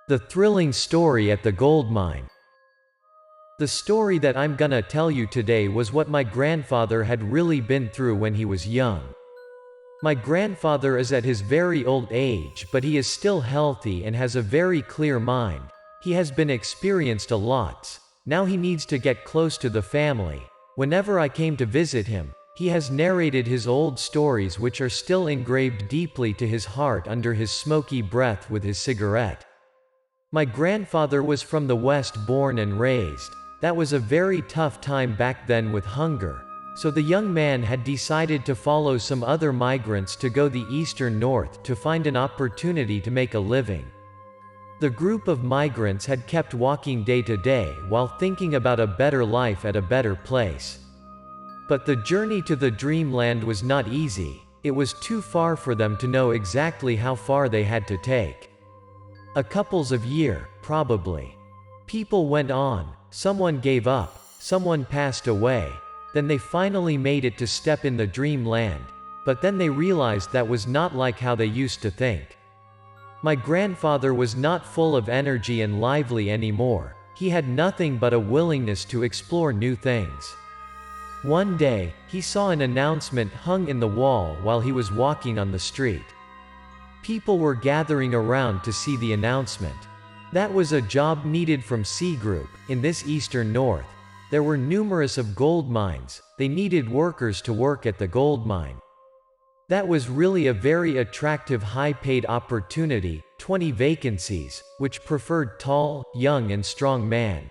The thrilling story at the gold mine. The story that I'm gonna tell you today was what my grandfather had really been through when he was young. My grandfather is at his very old age, but he is still healthy and has a very clear mind. He has been experienced a lot. Now he needs to get close to the family. Whenever I came to visit him, he has narrated his old stories, which are still engraved deeply to his heart under his smoky breath with his cigarette. My grandfather was from the West, born and raised. That was a very tough time back then with hunger. So the young man had decided to follow some other migrants to go the eastern north to find an opportunity to make a living. The group of migrants had kept walking day to day while thinking about a better life at a better place. But the journey to the dreamland was not easy. It was too far for them to know exactly how far they had to take. A couples of years, probably. People went on, someone gave up, someone passed away, then they finally made it to step in the dreamland, but then they realized that was not like how they used to think. My grandfather was not full of energy and lively anymore. He had nothing but a willingness to explore new things. One day, he saw an announcement hung in the wall while he was walking on the street. People were gathering around to see the announcement. That was a job needed from C Group, in this eastern north. There were numerous of gold mines. They needed workers to work at the gold mine. That was really a very attractive high-paid opportunity, 20 vacancies, which preferred tall, young and strong man.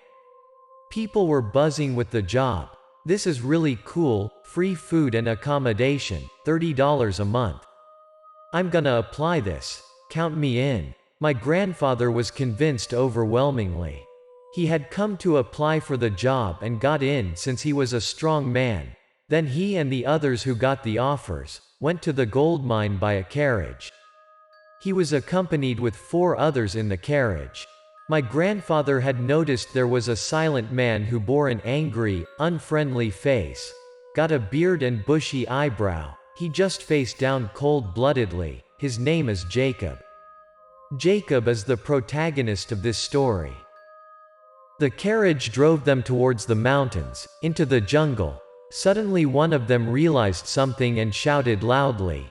People were buzzing with the job. This is really cool, free food and accommodation, $30 a month. I'm gonna apply this. Count me in. My grandfather was convinced overwhelmingly. He had come to apply for the job and got in since he was a strong man. Then he and the others who got the offers went to the gold mine by a carriage. He was accompanied with 4 others in the carriage. My grandfather had noticed there was a silent man who bore an angry, unfriendly face, got a beard and bushy eyebrow. He just faced down cold-bloodedly. His name is Jacob. Jacob is the protagonist of this story. The carriage drove them towards the mountains, into the jungle. Suddenly one of them realized something and shouted loudly,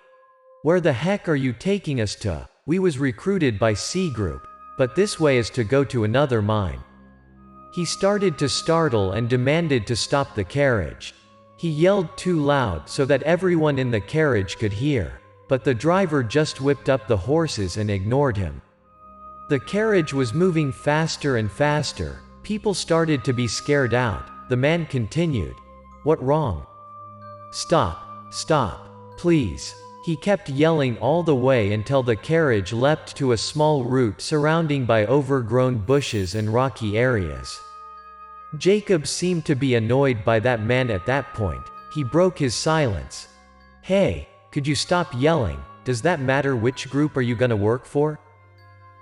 "Where the heck are you taking us to? We was recruited by C Group, but this way is to go to another mine." He started to startle and demanded to stop the carriage. He yelled too loud so that everyone in the carriage could hear, but the driver just whipped up the horses and ignored him. The carriage was moving faster and faster. People started to be scared out. The man continued, "What wrong? Stop, please." He kept yelling all the way until the carriage leapt to a small route surrounded by overgrown bushes and rocky areas. Jacob seemed to be annoyed by that man at that point. He broke his silence. "Hey, could you stop yelling? Does that matter which group are you gonna work for?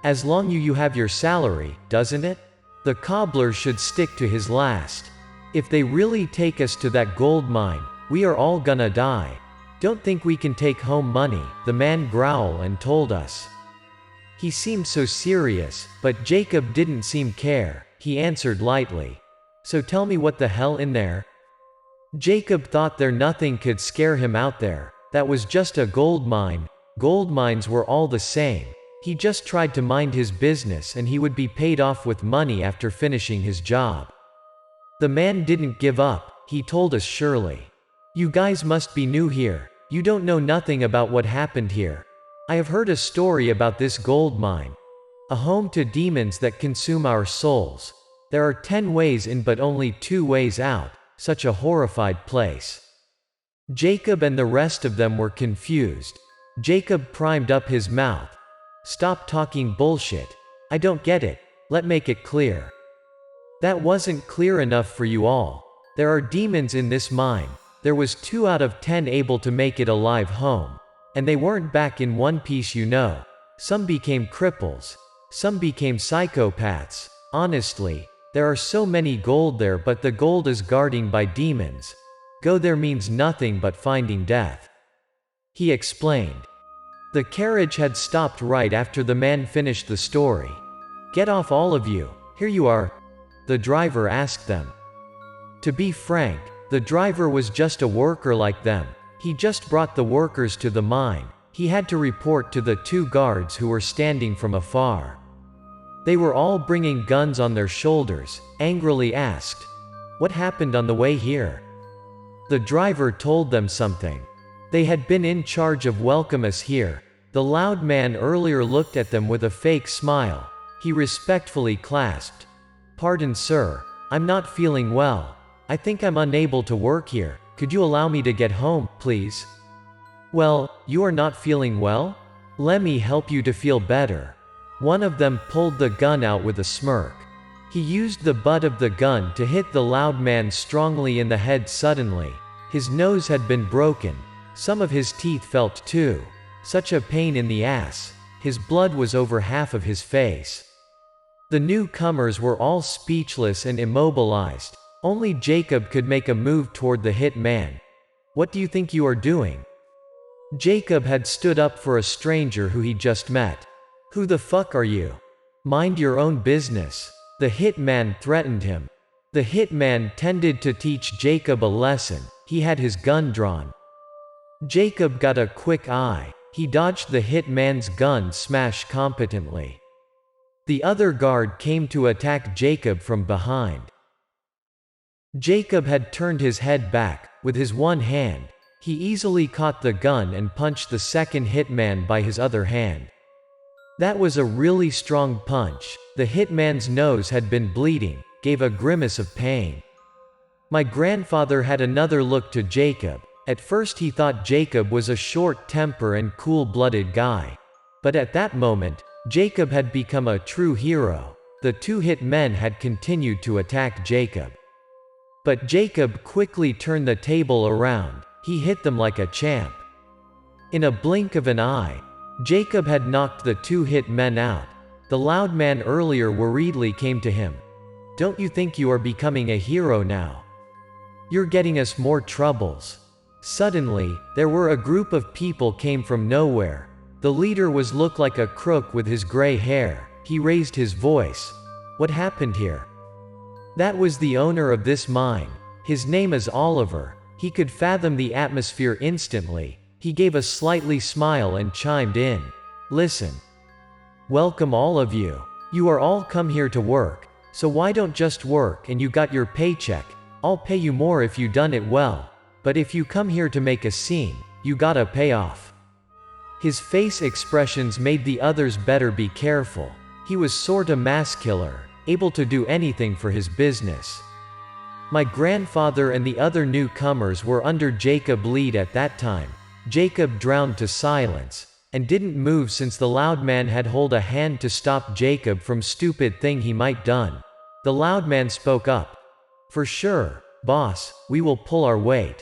As long you have your salary, doesn't it? The cobbler should stick to his last. If they really take us to that gold mine, we are all gonna die. Don't think we can take home money," the man growled and told us. He seemed so serious, but Jacob didn't seem care. He answered lightly, "So tell me what the hell in there?" Jacob thought there nothing could scare him out there. That was just a gold mine. Gold mines were all the same. He just tried to mind his business and he would be paid off with money after finishing his job. The man didn't give up. He told us surely, "You guys must be new here. You don't know nothing about what happened here. I have heard a story about this gold mine. A home to demons that consume our souls. There are 10 ways in but only 2 ways out. Such a horrified place." Jacob and the rest of them were confused. Jacob primed up his mouth. "Stop talking bullshit. I don't get it. Let make it clear. That wasn't clear enough for you all. There are demons in this mine. There was 2 out of 10 able to make it alive home. And they weren't back in one piece, you know. Some became cripples. Some became psychopaths. Honestly, there are so many gold there, but the gold is guarding by demons. Go there means nothing but finding death," he explained. The carriage had stopped right after the man finished the story. Get off, all of you. Here you are," the driver asked them. To be frank, the driver was just a worker like them. He just brought the workers to the mine. He had to report to the two guards who were standing from afar. They were all bringing guns on their shoulders, angrily asked, "What happened on the way here?" The driver told them something. They had been in charge of welcome us here. The loud man earlier looked at them with a fake smile. He respectfully clasped. "Pardon, sir, I'm not feeling well. I think I'm unable to work here. Could you allow me to get home, please?" "Well, you are not feeling well? Let me help you to feel better." One of them pulled the gun out with a smirk. He used the butt of the gun to hit the loud man strongly in the head suddenly. His nose had been broken. Some of his teeth felt too. Such a pain in the ass. His blood was over half of his face. The newcomers were all speechless and immobilized. Only Jacob could make a move toward the hit man. "What do you think you are doing?" Jacob had stood up for a stranger who he just met. "Who the fuck are you? Mind your own business." The hit man threatened him. The hit man tended to teach Jacob a lesson. He had his gun drawn. Jacob got a quick eye. He dodged the hit man's gun smash competently. The other guard came to attack Jacob from behind. Jacob had turned his head back. With his one hand, he easily caught the gun and punched the second hitman by his other hand. That was a really strong punch. The hitman's nose had been bleeding, gave a grimace of pain. My grandfather had another look to Jacob. At first he thought Jacob was a short-tempered and cool-blooded guy. But at that moment, Jacob had become a true hero. The two hit men had continued to attack Jacob. But Jacob quickly turned the table around. He hit them like a champ. In a blink of an eye, Jacob had knocked the two hit men out. The loud man earlier worriedly came to him. "Don't you think you are becoming a hero now? You're getting us more troubles." Suddenly, there were a group of people came from nowhere. The leader looked like a crook with his gray hair. He raised his voice. "What happened here?" That was the owner of this mine. His name is Oliver. He could fathom the atmosphere instantly. He gave a slightly smile and chimed in. "Listen. Welcome all of you. You are all come here to work. So why don't just work and you got your paycheck? I'll pay you more if you done it well. But if you come here to make a scene, you gotta pay off." His face expressions made the others better be careful. He was sorta mass killer, able to do anything for his business. My grandfather and the other newcomers were under Jacob's lead at that time. Jacob drowned to silence, and didn't move since the loud man had hold a hand to stop Jacob from stupid thing he might done. The loud man spoke up. "For sure, boss, we will pull our weight."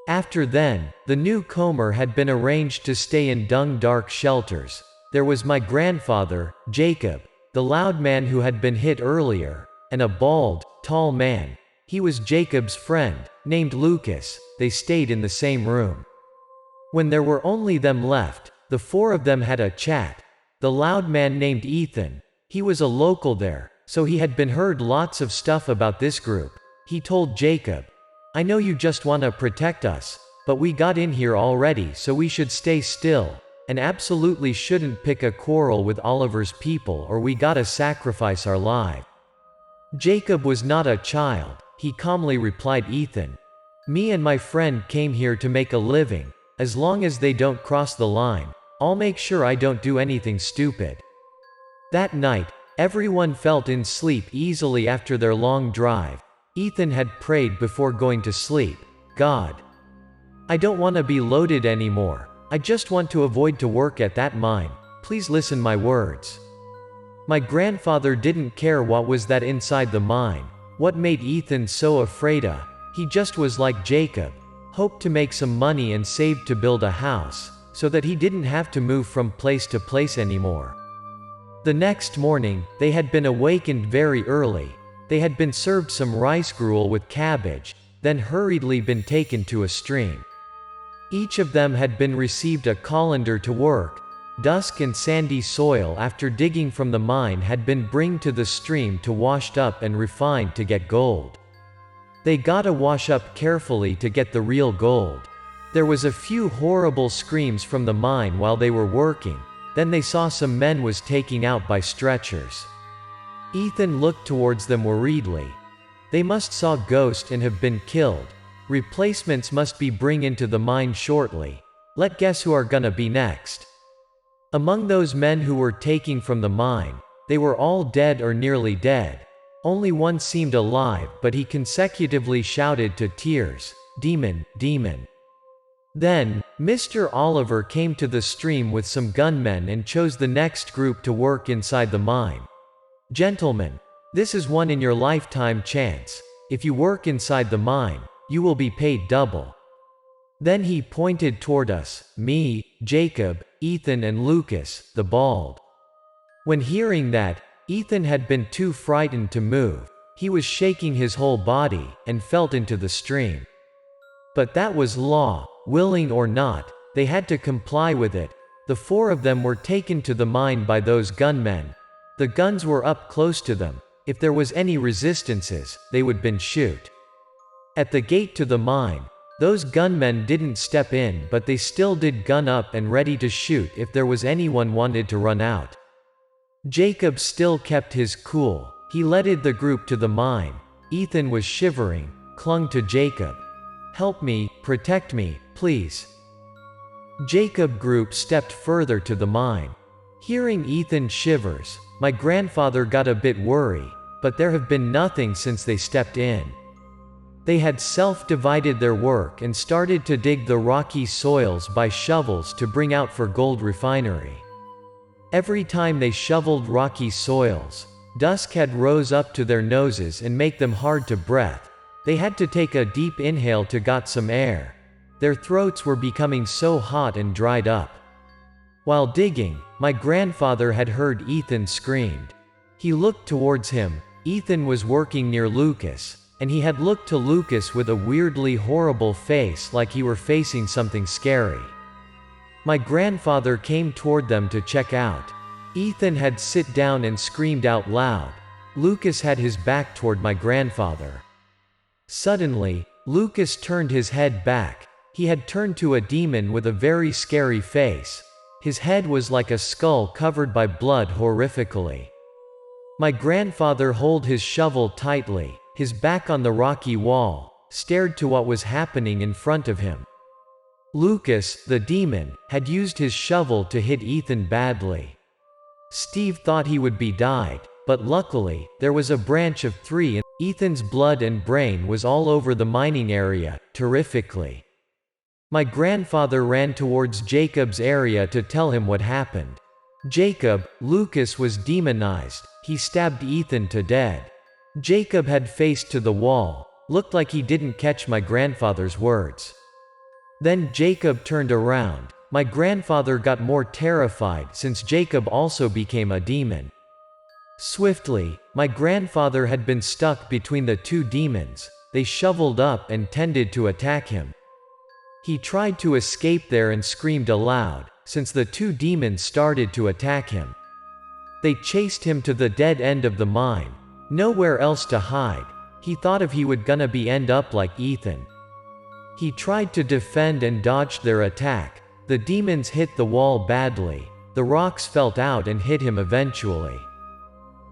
After then, the newcomer had been arranged to stay in dark shelters. There was my grandfather, Jacob, the loud man who had been hit earlier, and a bald, tall man. He was Jacob's friend, named Lucas. They stayed in the same room. When there were only them left, the four of them had a chat. The loud man named Ethan. He was a local there, so he had been heard lots of stuff about this group. He told Jacob, "I know you just want to protect us, but we got in here already, so we should stay still, and absolutely shouldn't pick a quarrel with Oliver's people, or we gotta sacrifice our life." Jacob was not a child. He calmly replied, "Ethan, me and my friend came here to make a living. As long as they don't cross the line, I'll make sure I don't do anything stupid." That night, everyone fell in sleep easily after their long drive. Ethan had prayed before going to sleep. "God, I don't want to be loaded anymore. I just want to avoid to work at that mine. Please listen my words." My grandfather didn't care what was that inside the mine. What made Ethan so afraid of? He just was like Jacob. Hoped to make some money and saved to build a house, so that he didn't have to move from place to place anymore. The next morning, they had been awakened very early. They had been served some rice gruel with cabbage, then hurriedly been taken to a stream. Each of them had been received a colander to work. dusk and sandy soil after digging from the mine had been bring to the stream to washed up and refined to get gold. They gotta wash up carefully to get the real gold. There was a few horrible screams from the mine while they were working, then they saw some men was taking out by stretchers. Ethan looked towards them worriedly. They must saw ghost and have been killed. Replacements must be bring into the mine shortly. Let guess who are gonna be next. Among those men who were taking from the mine, they were all dead or nearly dead. Only one seemed alive, but he consecutively shouted to tears, "Demon, demon." Then, Mr. Oliver came to the stream with some gunmen and chose the next group to work inside the mine. "Gentlemen, this is one in your lifetime chance. If you work inside the mine, you will be paid double." Then he pointed toward us, me, Jacob, Ethan and Lucas, the bald. When hearing that, Ethan had been too frightened to move. He was shaking his whole body, and fell into the stream. But that was law, willing or not, they had to comply with it. The four of them were taken to the mine by those gunmen. The guns were up close to them. If there was any resistances, they would been shoot. At the gate to the mine, those gunmen didn't step in, but they still did gun up and ready to shoot if there was anyone wanted to run out. Jacob still kept his cool. He led the group to the mine. Ethan was shivering, clung to Jacob. "Help me, protect me, please." Jacob group stepped further to the mine. Hearing Ethan shivers, my grandfather got a bit worried, but there have been nothing since they stepped in. They had self-divided their work and started to dig the rocky soils by shovels to bring out for gold refinery. Every time they shoveled rocky soils, dust had rose up to their noses and make them hard to breathe. They had to take a deep inhale to got some air. Their throats were becoming so hot and dried up. While digging, my grandfather had heard Ethan screamed. He looked towards him. Ethan was working near Lucas, and he had looked to Lucas with a weirdly horrible face like he were facing something scary. My grandfather came toward them to check out. Ethan had sit down and screamed out loud. Lucas had his back toward my grandfather. Suddenly, Lucas turned his head back. He had turned to a demon with a very scary face. His head was like a skull covered by blood horrifically. My grandfather held his shovel tightly, his back on the rocky wall, stared to what was happening in front of him. Lucas, the demon, had used his shovel to hit Ethan badly. Steve thought he would be died, but luckily, there was a branch of tree and Ethan's blood and brain was all over the mining area, terrifically. My grandfather ran towards Jacob's area to tell him what happened. Jacob, Lucas was demonized. He stabbed Ethan to death. Jacob had faced to the wall, looked like he didn't catch my grandfather's words. Then Jacob turned around. My grandfather got more terrified since Jacob also became a demon. Swiftly, my grandfather had been stuck between the two demons. They shoveled up and tended to attack him. He tried to escape there and screamed aloud, since the two demons started to attack him. They chased him to the dead end of the mine. Nowhere else to hide. He thought if he would gonna be end up like Ethan. He tried to defend and dodged their attack. The demons hit the wall badly. The rocks fell out and hit him eventually.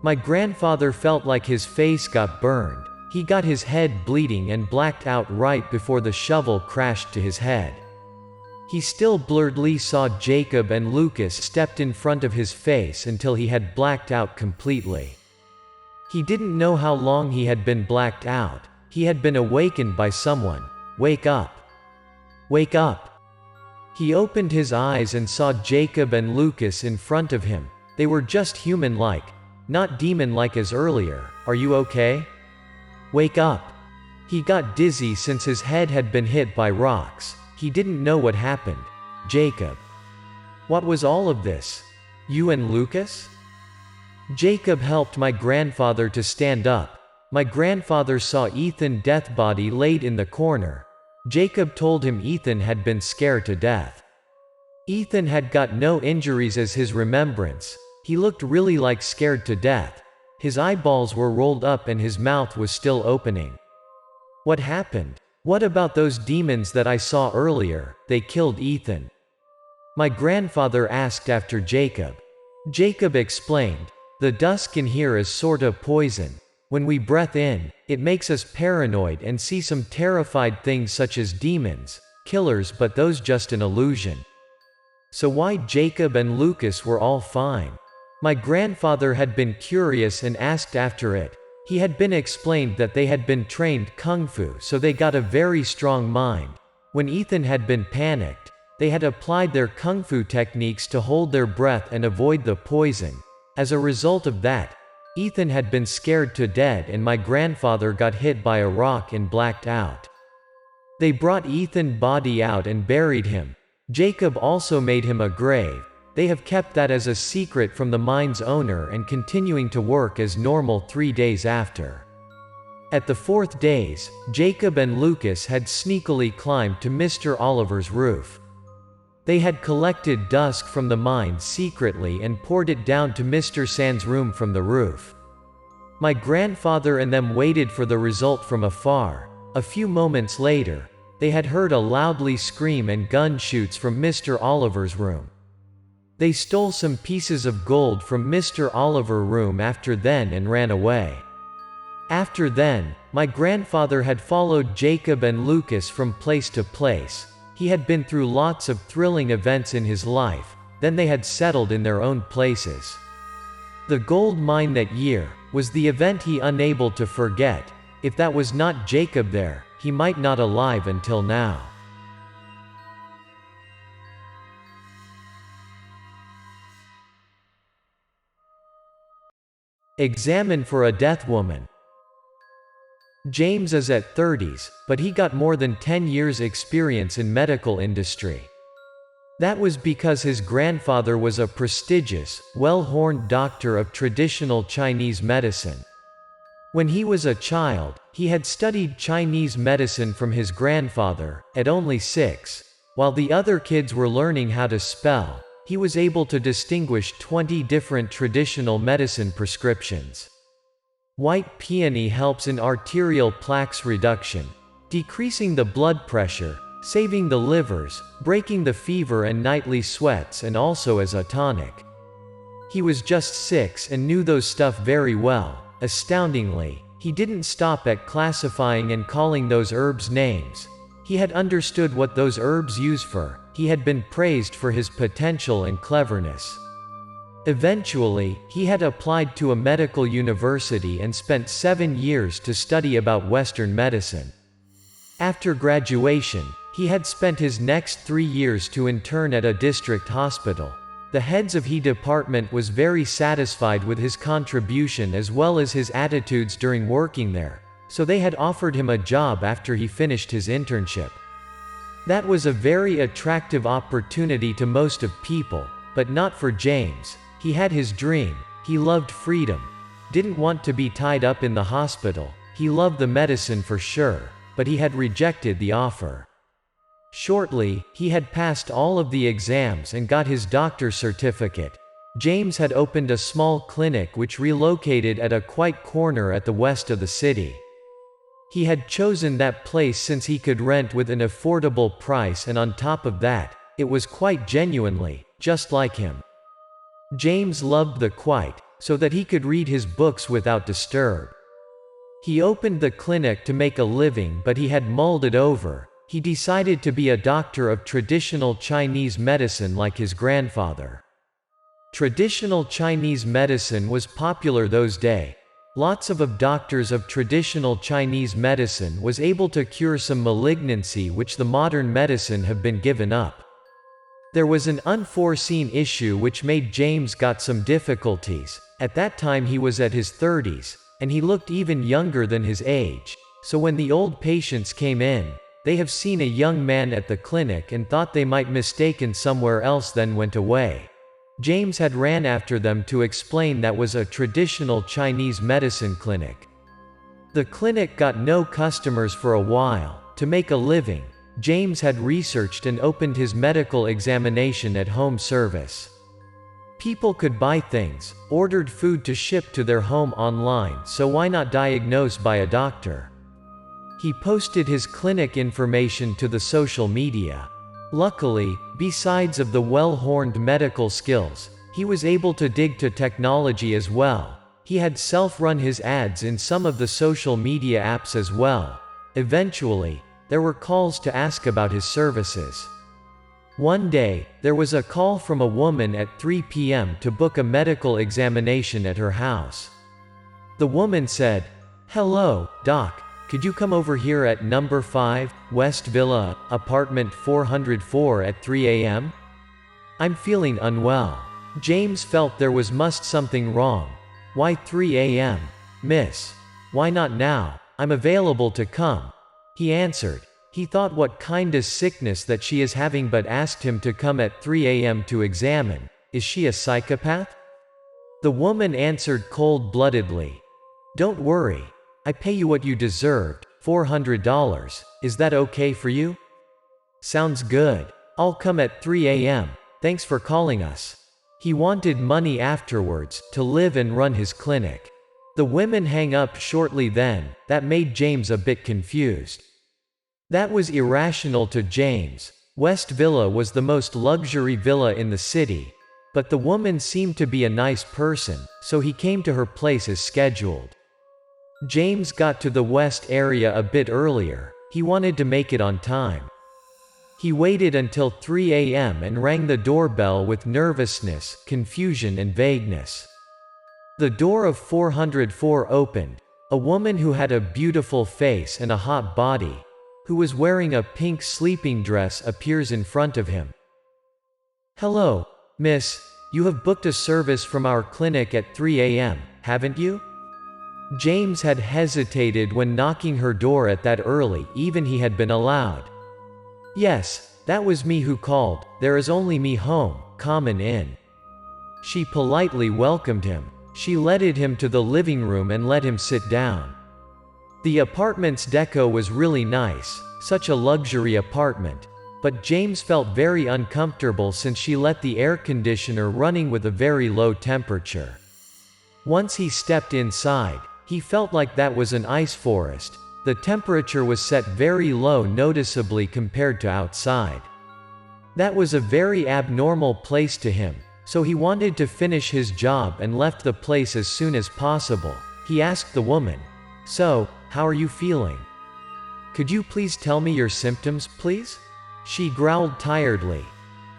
My grandfather felt like his face got burned. He got his head bleeding and blacked out right before the shovel crashed to his head. He still blurredly saw Jacob and Lucas stepped in front of his face until he had blacked out completely. He didn't know how long he had been blacked out. He had been awakened by someone. "Wake up! Wake up!" He opened his eyes and saw Jacob and Lucas in front of him. They were just human-like, not demon-like as earlier. "Are you okay? Wake up!" He got dizzy since his head had been hit by rocks. He didn't know what happened. "Jacob, what was all of this? You and Lucas?" Jacob helped my grandfather to stand up. My grandfather saw Ethan's death body laid in the corner. Jacob told him Ethan had been scared to death. Ethan had got no injuries as his remembrance. He looked really like scared to death. His eyeballs were rolled up and his mouth was still opening. What happened? What about those demons that I saw earlier? They killed Ethan. My grandfather asked after Jacob. Jacob explained, the dust in here is sorta poison. When we breath in, it makes us paranoid and see some terrified things such as demons, killers, but those just an illusion. So why Jacob and Lucas were all fine? My grandfather had been curious and asked after it. He had been explained that they had been trained kung fu, so they got a very strong mind. When Ethan had been panicked, they had applied their kung fu techniques to hold their breath and avoid the poison. As a result of that, Ethan had been scared to death and my grandfather got hit by a rock and blacked out. They brought Ethan's body out and buried him. Jacob also made him a grave. They have kept that as a secret from the mine's owner and continuing to work as normal 3 days after. At the 4th days, Jacob and Lucas had sneakily climbed to Mr. Oliver's roof. They had collected dust from the mine secretly and poured it down to Mr. Sand's room from the roof. My grandfather and them waited for the result from afar. A few moments later, they had heard a loudly scream and gun shoots from Mr. Oliver's room. They stole some pieces of gold from Mr. Oliver's room after then and ran away. After then, my grandfather had followed Jacob and Lucas from place to place. He had been through lots of thrilling events in his life, then they had settled in their own places. The gold mine that year was the event he unable to forget. If that was not Jacob there, he might not alive until now. Examine for a death woman. James is at 30s, but he got more than 10 years experience in medical industry. That was because his grandfather was a prestigious, well-horned doctor of traditional Chinese medicine. When he was a child, he had studied Chinese medicine from his grandfather. At only 6, while the other kids were learning how to spell, he was able to distinguish 20 different traditional medicine prescriptions. White peony helps in arterial plaques reduction, decreasing the blood pressure, saving the livers, breaking the fever and nightly sweats, and also as a tonic. He was just 6 and knew those stuff very well. Astoundingly, he didn't stop at classifying and calling those herbs names. He had understood what those herbs use for. He had been praised for his potential and cleverness. Eventually, he had applied to a medical university and spent 7 years to study about Western medicine. After graduation, he had spent his next 3 years to intern at a district hospital. The heads of his department was very satisfied with his contribution as well as his attitudes during working there, so they had offered him a job after he finished his internship. That was a very attractive opportunity to most of people, but not for James. He had his dream. He loved freedom. Didn't want to be tied up in the hospital. He loved the medicine for sure, but he had rejected the offer. Shortly, he had passed all of the exams and got his doctor's certificate. James had opened a small clinic which relocated at a quiet corner at the west of the city. He had chosen that place since he could rent with an affordable price, and on top of that, it was quite genuinely just like him. James loved the quiet, so that he could read his books without disturb. He opened the clinic to make a living, but he had mulled it over. He decided to be a doctor of traditional Chinese medicine like his grandfather. Traditional Chinese medicine was popular those days. Lots of doctors of traditional Chinese medicine was able to cure some malignancy which the modern medicine have been given up. There was an unforeseen issue which made James got some difficulties. At that time he was at his 30s, and he looked even younger than his age, so when the old patients came in, they have seen a young man at the clinic and thought they might mistaken somewhere else, then went away. James had ran after them to explain that was a traditional Chinese medicine clinic. The clinic got no customers for a while. To make a living, James had researched and opened his medical examination at home service. People could buy things, ordered food to ship to their home online, so why not diagnose by a doctor? He posted his clinic information to the social media. Luckily, besides of the well-honed medical skills, he was able to dig to technology as well. He had self-run his ads in some of the social media apps as well. Eventually, there were calls to ask about his services. One day, there was a call from a woman at 3 p.m. to book a medical examination at her house. The woman said, "Hello, Doc. Could you come over here at number 5, West Villa, apartment 404 at 3 a.m.? I'm feeling unwell." James felt there was something wrong. "Why 3 a.m., miss? Why not now? I'm available to come," he answered. He thought what kind of sickness that she is having, but asked him to come at 3 a.m. to examine. Is she a psychopath? The woman answered cold-bloodedly, "Don't worry. I pay you what you deserved, $400. Is that okay for you?" "Sounds good. I'll come at 3 a.m. Thanks for calling us." He wanted money afterwards, to live and run his clinic. The women hang up shortly then. That made James a bit confused. That was irrational to James. West Villa was the most luxury villa in the city. But the woman seemed to be a nice person, so he came to her place as scheduled. James got to the West area a bit earlier. He wanted to make it on time. He waited until 3 a.m. and rang the doorbell with nervousness, confusion and vagueness. The door of 404 opened. A woman who had a beautiful face and a hot body, who was wearing a pink sleeping dress, appears in front of him. "Hello, miss. You have booked a service from our clinic at 3 a.m., haven't you?" James had hesitated when knocking her door at that early, even he had been allowed. "Yes, that was me who called. There is only me home, common in." She politely welcomed him. She led him to the living room and let him sit down. The apartment's deco was really nice, such a luxury apartment. But James felt very uncomfortable since she let the air conditioner running with a very low temperature. Once he stepped inside, he felt like that was an ice forest. The temperature was set very low, noticeably compared to outside. That was a very abnormal place to him, so he wanted to finish his job and left the place as soon as possible. He asked the woman, "So, how are you feeling? Could you please tell me your symptoms, please?" She growled tiredly.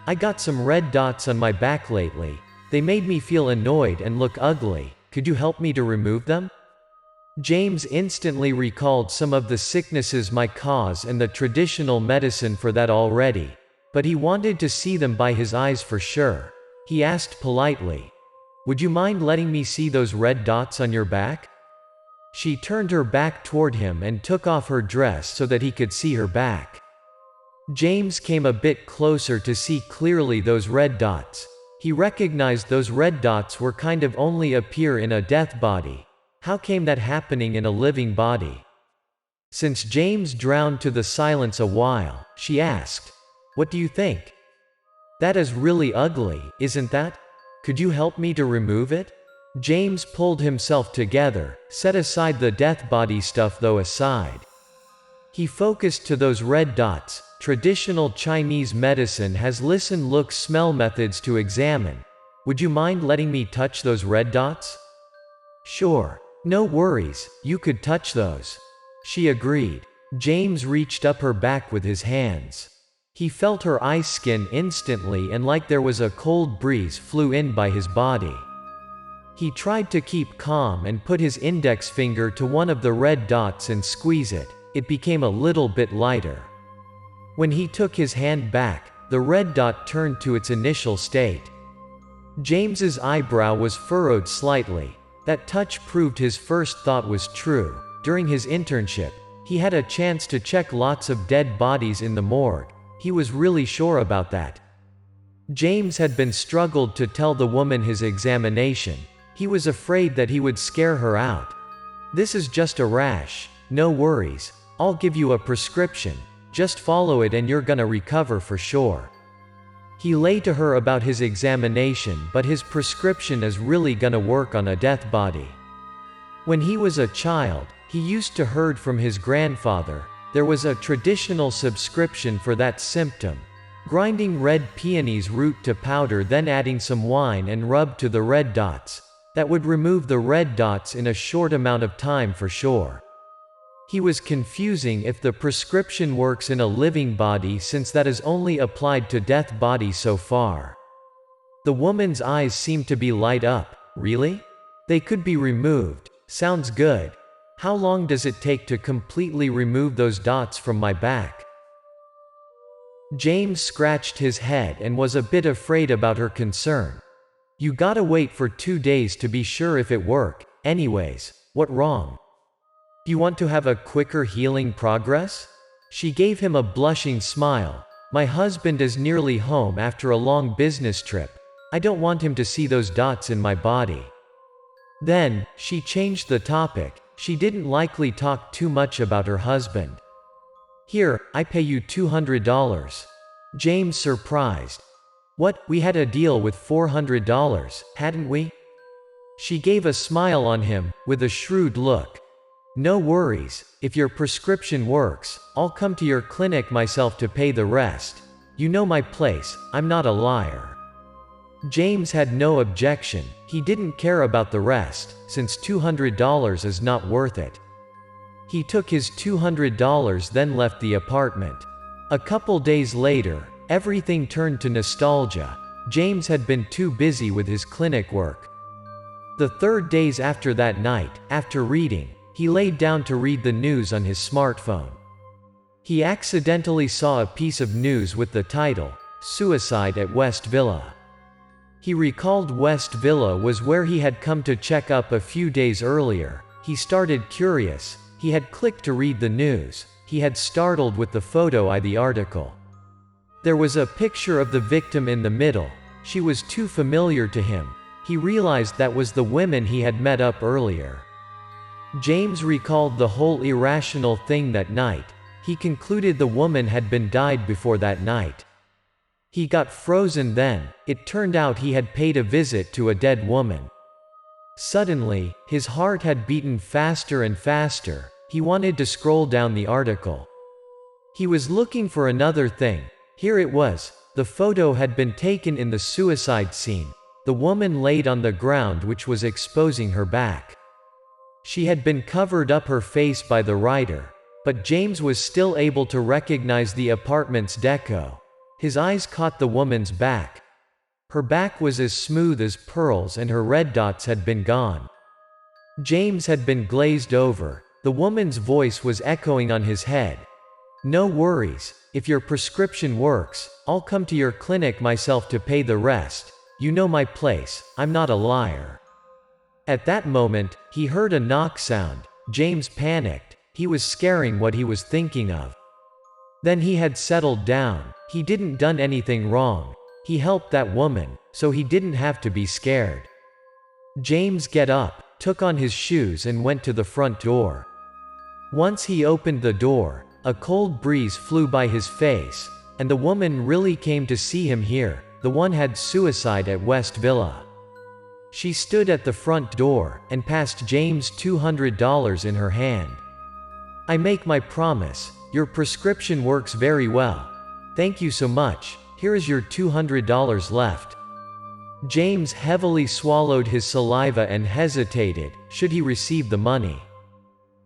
"I got some red dots on my back lately. They made me feel annoyed and look ugly. Could you help me to remove them?" James instantly recalled some of the sicknesses my cause and the traditional medicine for that already. But he wanted to see them by his eyes for sure. He asked politely, "Would you mind letting me see those red dots on your back?" She turned her back toward him and took off her dress so that he could see her back. James came a bit closer to see clearly those red dots. He recognized those red dots were kind of only appear in a death body. How came that happening in a living body? Since James drowned to the silence a while, she asked, "What do you think? That is really ugly, isn't that? Could you help me to remove it?" James pulled himself together, set aside the death body stuff though aside. He focused to those red dots. Traditional Chinese medicine has listen, look, smell methods to examine. "Would you mind letting me touch those red dots?" "Sure. No worries, you could touch those." She agreed. James reached up her back with his hands. He felt her ice skin instantly, and like there was a cold breeze flew in by his body. He tried to keep calm and put his index finger to one of the red dots and squeeze it. It became a little bit lighter. When he took his hand back, the red dot turned to its initial state. James's eyebrow was furrowed slightly. That touch proved his first thought was true. During his internship, he had a chance to check lots of dead bodies in the morgue. He was really sure about that. James had been struggled to tell the woman his examination. He was afraid that he would scare her out. "This is just a rash. No worries. I'll give you a prescription. just follow it and you're gonna recover for sure." He lay to her about his examination, but his prescription is really gonna work on a death body. When he was a child, he used to herd from his grandfather. There was a traditional subscription for that symptom. Grinding red peonies root to powder, then adding some wine and rub to the red dots. That would remove the red dots in a short amount of time for sure. He was confusing if the prescription works in a living body, since that is only applied to death body so far. The woman's eyes seemed to be light up. "Really? They could be removed. Sounds good. How long does it take to completely remove those dots from my back?" James scratched his head and was a bit afraid about her concern. "You gotta wait for 2 days to be sure if it work. Anyways, what wrong? You want to have a quicker healing progress?" She gave him a blushing smile. "My husband is nearly home after a long business trip. I don't want him to see those dots in my body." Then, she changed the topic. She didn't likely talk too much about her husband. "Here, I pay you $200. James surprised. "What, we had a deal with $400, hadn't we?" She gave a smile on him, with a shrewd look. "No worries, if your prescription works, I'll come to your clinic myself to pay the rest. You know my place, I'm not a liar." James had no objection. He didn't care about the rest, since $200 is not worth it. He took his $200 then left the apartment. A couple days later, everything turned to nostalgia. James had been too busy with his clinic work. The 3 days after that night, after reading, he laid down to read the news on his smartphone. He accidentally saw a piece of news with the title, "Suicide at West Villa." He recalled West Villa was where he had come to check up a few days earlier. He started curious. He had clicked to read the news. He had startled with the photo of the article. There was a picture of the victim in the middle. She was too familiar to him. He realized that was the woman he had met up earlier. James recalled the whole irrational thing that night. He concluded the woman had been died before that night. He got frozen then. It turned out he had paid a visit to a dead woman. Suddenly, his heart had beaten faster and faster. He wanted to scroll down the article. He was looking for another thing. Here it was. The photo had been taken in the suicide scene. The woman laid on the ground, which was exposing her back. She had been covered up her face by the writer, but James was still able to recognize the apartment's deco. His eyes caught the woman's back. Her back was as smooth as pearls and her red dots had been gone. James had been glazed over. The woman's voice was echoing on his head. "No worries, if your prescription works, I'll come to your clinic myself to pay the rest. You know my place, I'm not a liar." At that moment, he heard a knock sound. James panicked. He was scaring what he was thinking of. Then he had settled down. He didn't done anything wrong. He helped that woman, so he didn't have to be scared. James get up, took on his shoes and went to the front door. Once he opened the door, a cold breeze flew by his face, and the woman really came to see him here. The one had suicide at West Villa. She stood at the front door, and passed James $200 in her hand. "I make my promise, your prescription works very well. Thank you so much, here is your $200 left." James heavily swallowed his saliva and hesitated. Should he receive the money?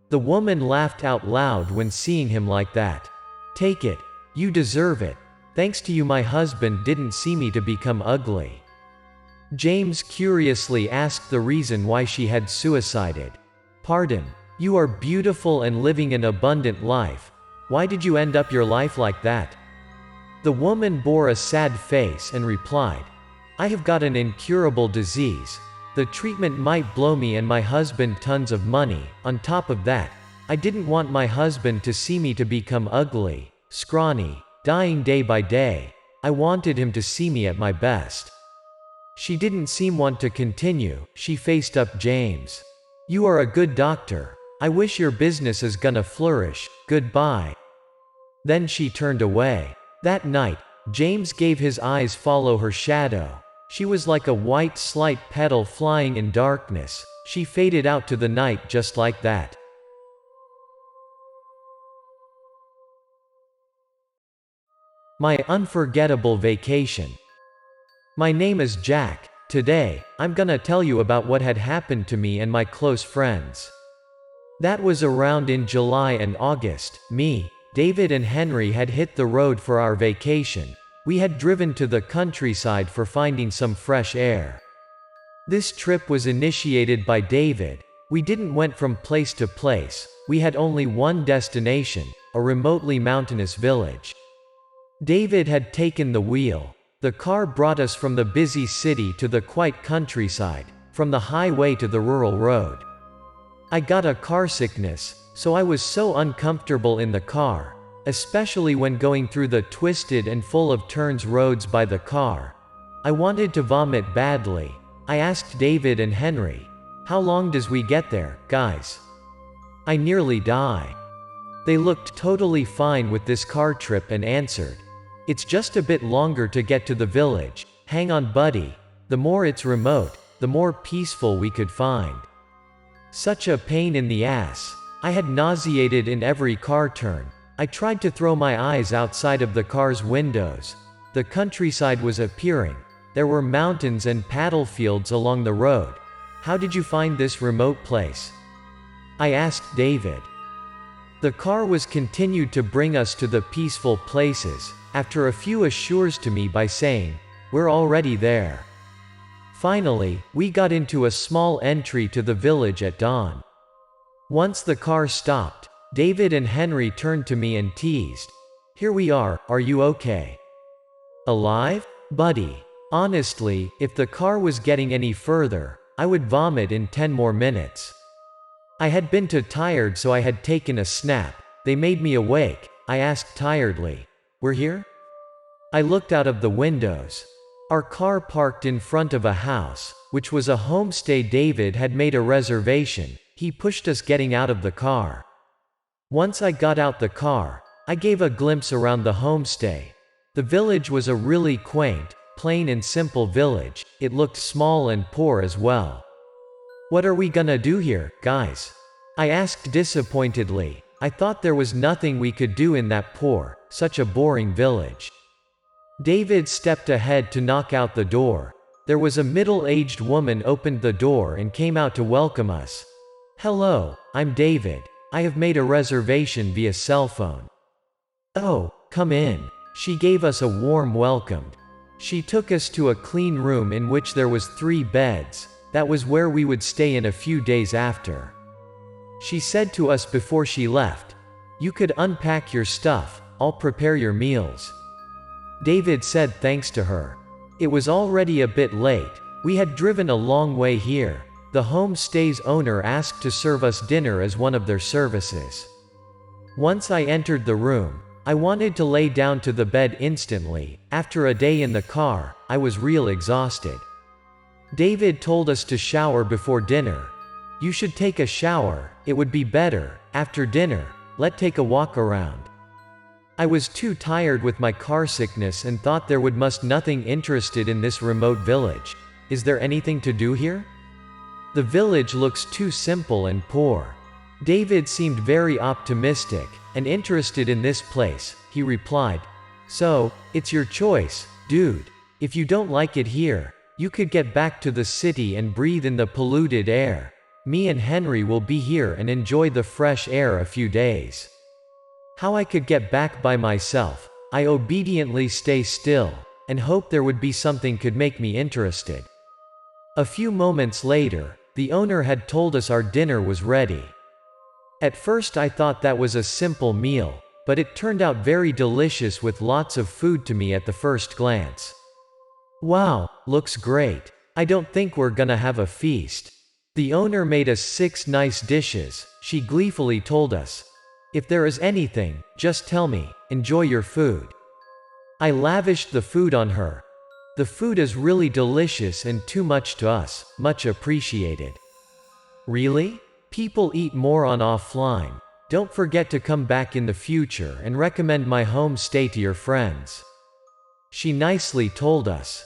The woman laughed out loud when seeing him like that. "Take it. You deserve it. Thanks to you my husband didn't see me to become ugly." James curiously asked the reason why she had suicided. "Pardon? You are beautiful and living an abundant life. Why did you end up your life like that?" The woman bore a sad face and replied, "I have got an incurable disease. The treatment might blow me and my husband tons of money. On top of that, I didn't want my husband to see me to become ugly, scrawny, dying day by day. I wanted him to see me at my best." She didn't seem want to continue. She faced up James. "You are a good doctor. I wish your business is gonna flourish. Goodbye." Then she turned away. That night, James gave his eyes follow her shadow. She was like a white slight petal flying in darkness. She faded out to the night just like that. My unforgettable vacation. My name is Jack. Today, I'm gonna tell you about what had happened to me and my close friends. That was around in July and August. Me, David and Henry had hit the road for our vacation. We had driven to the countryside for finding some fresh air. This trip was initiated by David. We didn't went from place to place. We had only one destination, a remotely mountainous village. David had taken the wheel. The car brought us from the busy city to the quiet countryside, from the highway to the rural road. I got a car sickness, so I was so uncomfortable in the car, especially when going through the twisted and full of turns roads by the car. I wanted to vomit badly. I asked David and Henry, "How long does we get there, guys? I nearly die." They looked totally fine with this car trip and answered, "It's just a bit longer to get to the village. Hang on, buddy. The more it's remote, the more peaceful we could find." Such a pain in the ass. I had nauseated in every car turn. I tried to throw my eyes outside of the car's windows. The countryside was appearing. There were mountains and paddle fields along the road. "How did you find this remote place?" I asked David. The car was continued to bring us to the peaceful places, after a few assures to me by saying, "We're already there." Finally, we got into a small entry to the village at dawn. Once the car stopped, David and Henry turned to me and teased, "Here we are you okay? Alive, buddy?" Honestly, if the car was getting any further, I would vomit in 10 more minutes. I had been too tired, so I had taken a snap. They made me awake. I asked tiredly, "We're here?" I looked out of the windows. Our car parked in front of a house, which was a homestay. David had made a reservation. He pushed us getting out of the car. Once I got out the car, I gave a glimpse around the homestay. The village was a really quaint, plain and simple village. It looked small and poor as well. "What are we gonna do here, guys?" I asked disappointedly. I thought there was nothing we could do in that poor, such a boring village. David stepped ahead to knock out the door. There was a middle-aged woman opened the door and came out to welcome us. "Hello, I'm David. I have made a reservation via cell phone." "Oh, come in." She gave us a warm welcome. She took us to a clean room in which there was 3 beds. That was where we would stay in a few days after. She said to us before she left, "You could unpack your stuff, I'll prepare your meals." David said thanks to her. It was already a bit late. We had driven a long way here. The homestay's owner asked to serve us dinner as one of their services. Once I entered the room, I wanted to lay down to the bed instantly. After a day in the car, I was real exhausted. David told us to shower before dinner. "You should take a shower, it would be better. After dinner, let's take a walk around." I was too tired with my car sickness and thought there would must nothing interested in this remote village. Is there anything to do here? The village looks too simple and poor. David seemed very optimistic and interested in this place. He replied, "So, it's your choice, dude. If you don't like it here, you could get back to the city and breathe in the polluted air. Me and Henry will be here and enjoy the fresh air a few days." How I could get back by myself, I obediently stay still, and hope there would be something could make me interested. A few moments later, the owner had told us our dinner was ready. At first I thought that was a simple meal, but it turned out very delicious with lots of food to me at the first glance. "Wow, looks great. I don't think we're gonna have a feast." The owner made us 6 nice dishes, she gleefully told us. "If there is anything, just tell me, enjoy your food." I lavished the food on her. "The food is really delicious and too much to us, much appreciated." "Really? People eat more on offline, don't forget to come back in the future and recommend my homestay to your friends," she nicely told us.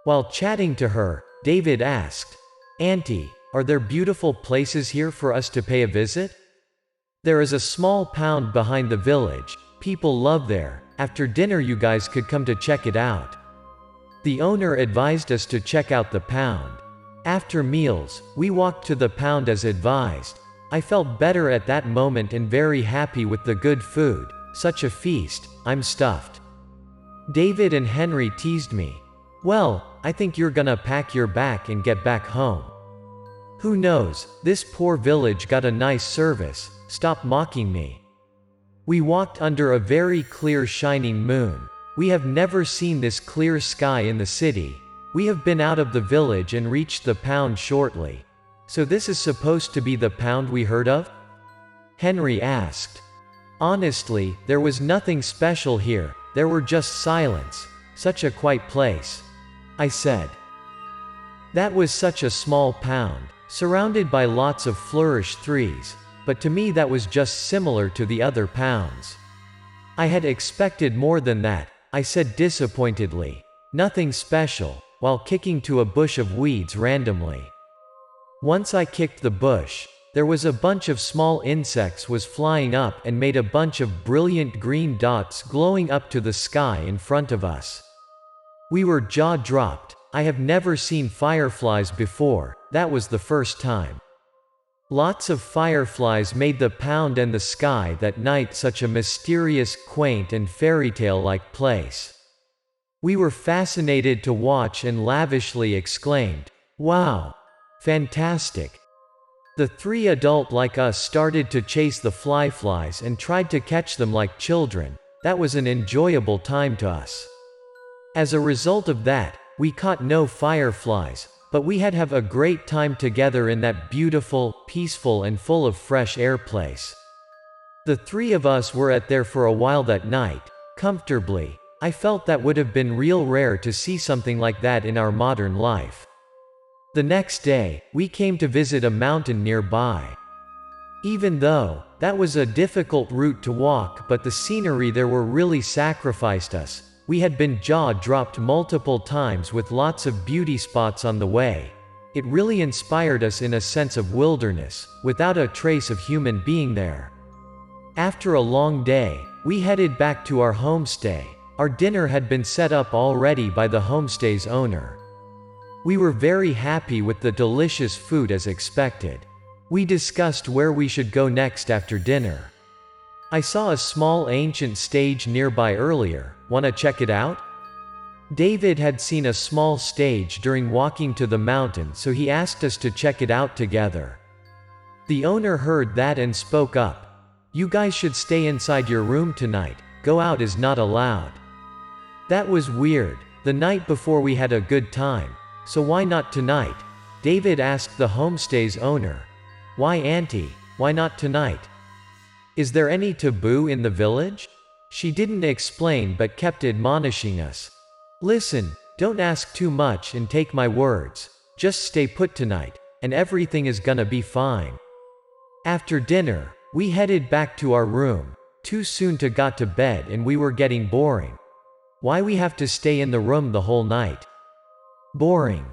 While chatting to her, David asked, "Auntie, are there beautiful places here for us to pay a visit? There is a small pound behind the village. People love there. After dinner you guys could come to check it out." The owner advised us to check out the pound. After meals, we walked to the pound as advised. I felt better at that moment and very happy with the good food. Such a feast, I'm stuffed. David and Henry teased me. "Well, I think you're gonna pack your bag and get back home. Who knows, this poor village got a nice service, stop mocking me." We walked under a very clear shining moon. We have never seen this clear sky in the city. We have been out of the village and reached the pound shortly. So this is supposed to be the pound we heard of? Henry asked. Honestly, there was nothing special here, there were just silence. Such a quiet place, I said. That was such a small pound, surrounded by lots of flourished trees, but to me that was just similar to the other pounds. I had expected more than that, I said disappointedly. Nothing special, while kicking to a bush of weeds randomly. Once I kicked the bush, there was a bunch of small insects was flying up and made a bunch of brilliant green dots glowing up to the sky in front of us. We were jaw-dropped. I have never seen fireflies before, that was the first time. Lots of fireflies made the pound and the sky that night such a mysterious, quaint and fairy tale-like place. We were fascinated to watch and lavishly exclaimed, "Wow! Fantastic!" The three adults like us started to chase the flies and tried to catch them like children. That was an enjoyable time to us. As a result of that, we caught no fireflies, but we had have a great time together in that beautiful, peaceful and full of fresh air place. The three of us were at there for a while that night, comfortably. I felt that would have been real rare to see something like that in our modern life. The next day, we came to visit a mountain nearby. Even though that was a difficult route to walk, but the scenery there were really sacrificed us. We had been jaw-dropped multiple times with lots of beauty spots on the way. It really inspired us in a sense of wilderness, without a trace of human being there. After a long day, we headed back to our homestay. Our dinner had been set up already by the homestay's owner. We were very happy with the delicious food as expected. We discussed where we should go next after dinner. I saw a small ancient stage nearby earlier. Wanna check it out? David had seen a small stage during walking to the mountain, so he asked us to check it out together. The owner heard that and spoke up. "You guys should stay inside your room tonight. Go out is not allowed." That was weird. The night before we had a good time. So why not tonight? David asked the homestay's owner. "Why, Auntie? Why not tonight? Is there any taboo in the village?" She didn't explain but kept admonishing us. "Listen, don't ask too much and take my words. Just stay put tonight, and everything is gonna be fine." After dinner, we headed back to our room. Too soon to got to bed and we were getting boring. Why we have to stay in the room the whole night? Boring.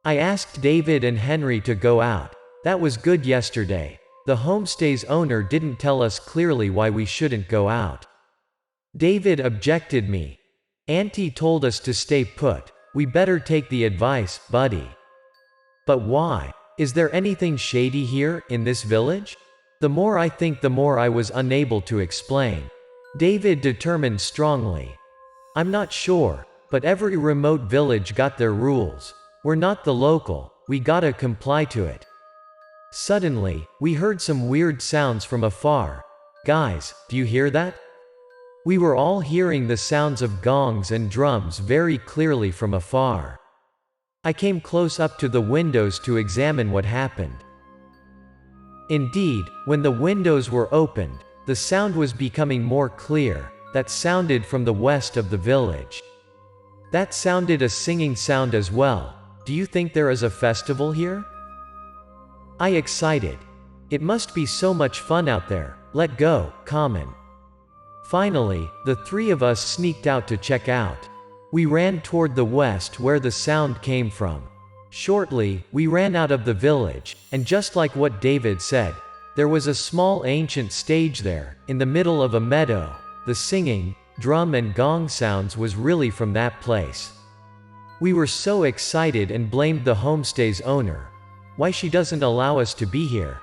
I asked David and Henry to go out. That was good yesterday. The homestay's owner didn't tell us clearly why we shouldn't go out. David objected me. Auntie told us to stay put. We better take the advice, buddy. But why? Is there anything shady here, in this village? The more I think, the more I was unable to explain. David determined strongly. I'm not sure, but every remote village got their rules. We're not the local, we gotta comply to it. Suddenly, we heard some weird sounds from afar. Guys, do you hear that? We were all hearing the sounds of gongs and drums very clearly from afar. I came close up to the windows to examine what happened. Indeed, when the windows were opened, the sound was becoming more clear. That sounded from the west of the village. That sounded a singing sound as well. Do you think there is a festival here? I excited. It must be so much fun out there. Let go, common. Finally, the three of us sneaked out to check out. We ran toward the west where the sound came from. Shortly, we ran out of the village, and just like what David said, there was a small ancient stage there, in the middle of a meadow. The singing, drum and gong sounds was really from that place. We were so excited and blamed the homestay's owner. Why she doesn't allow us to be here.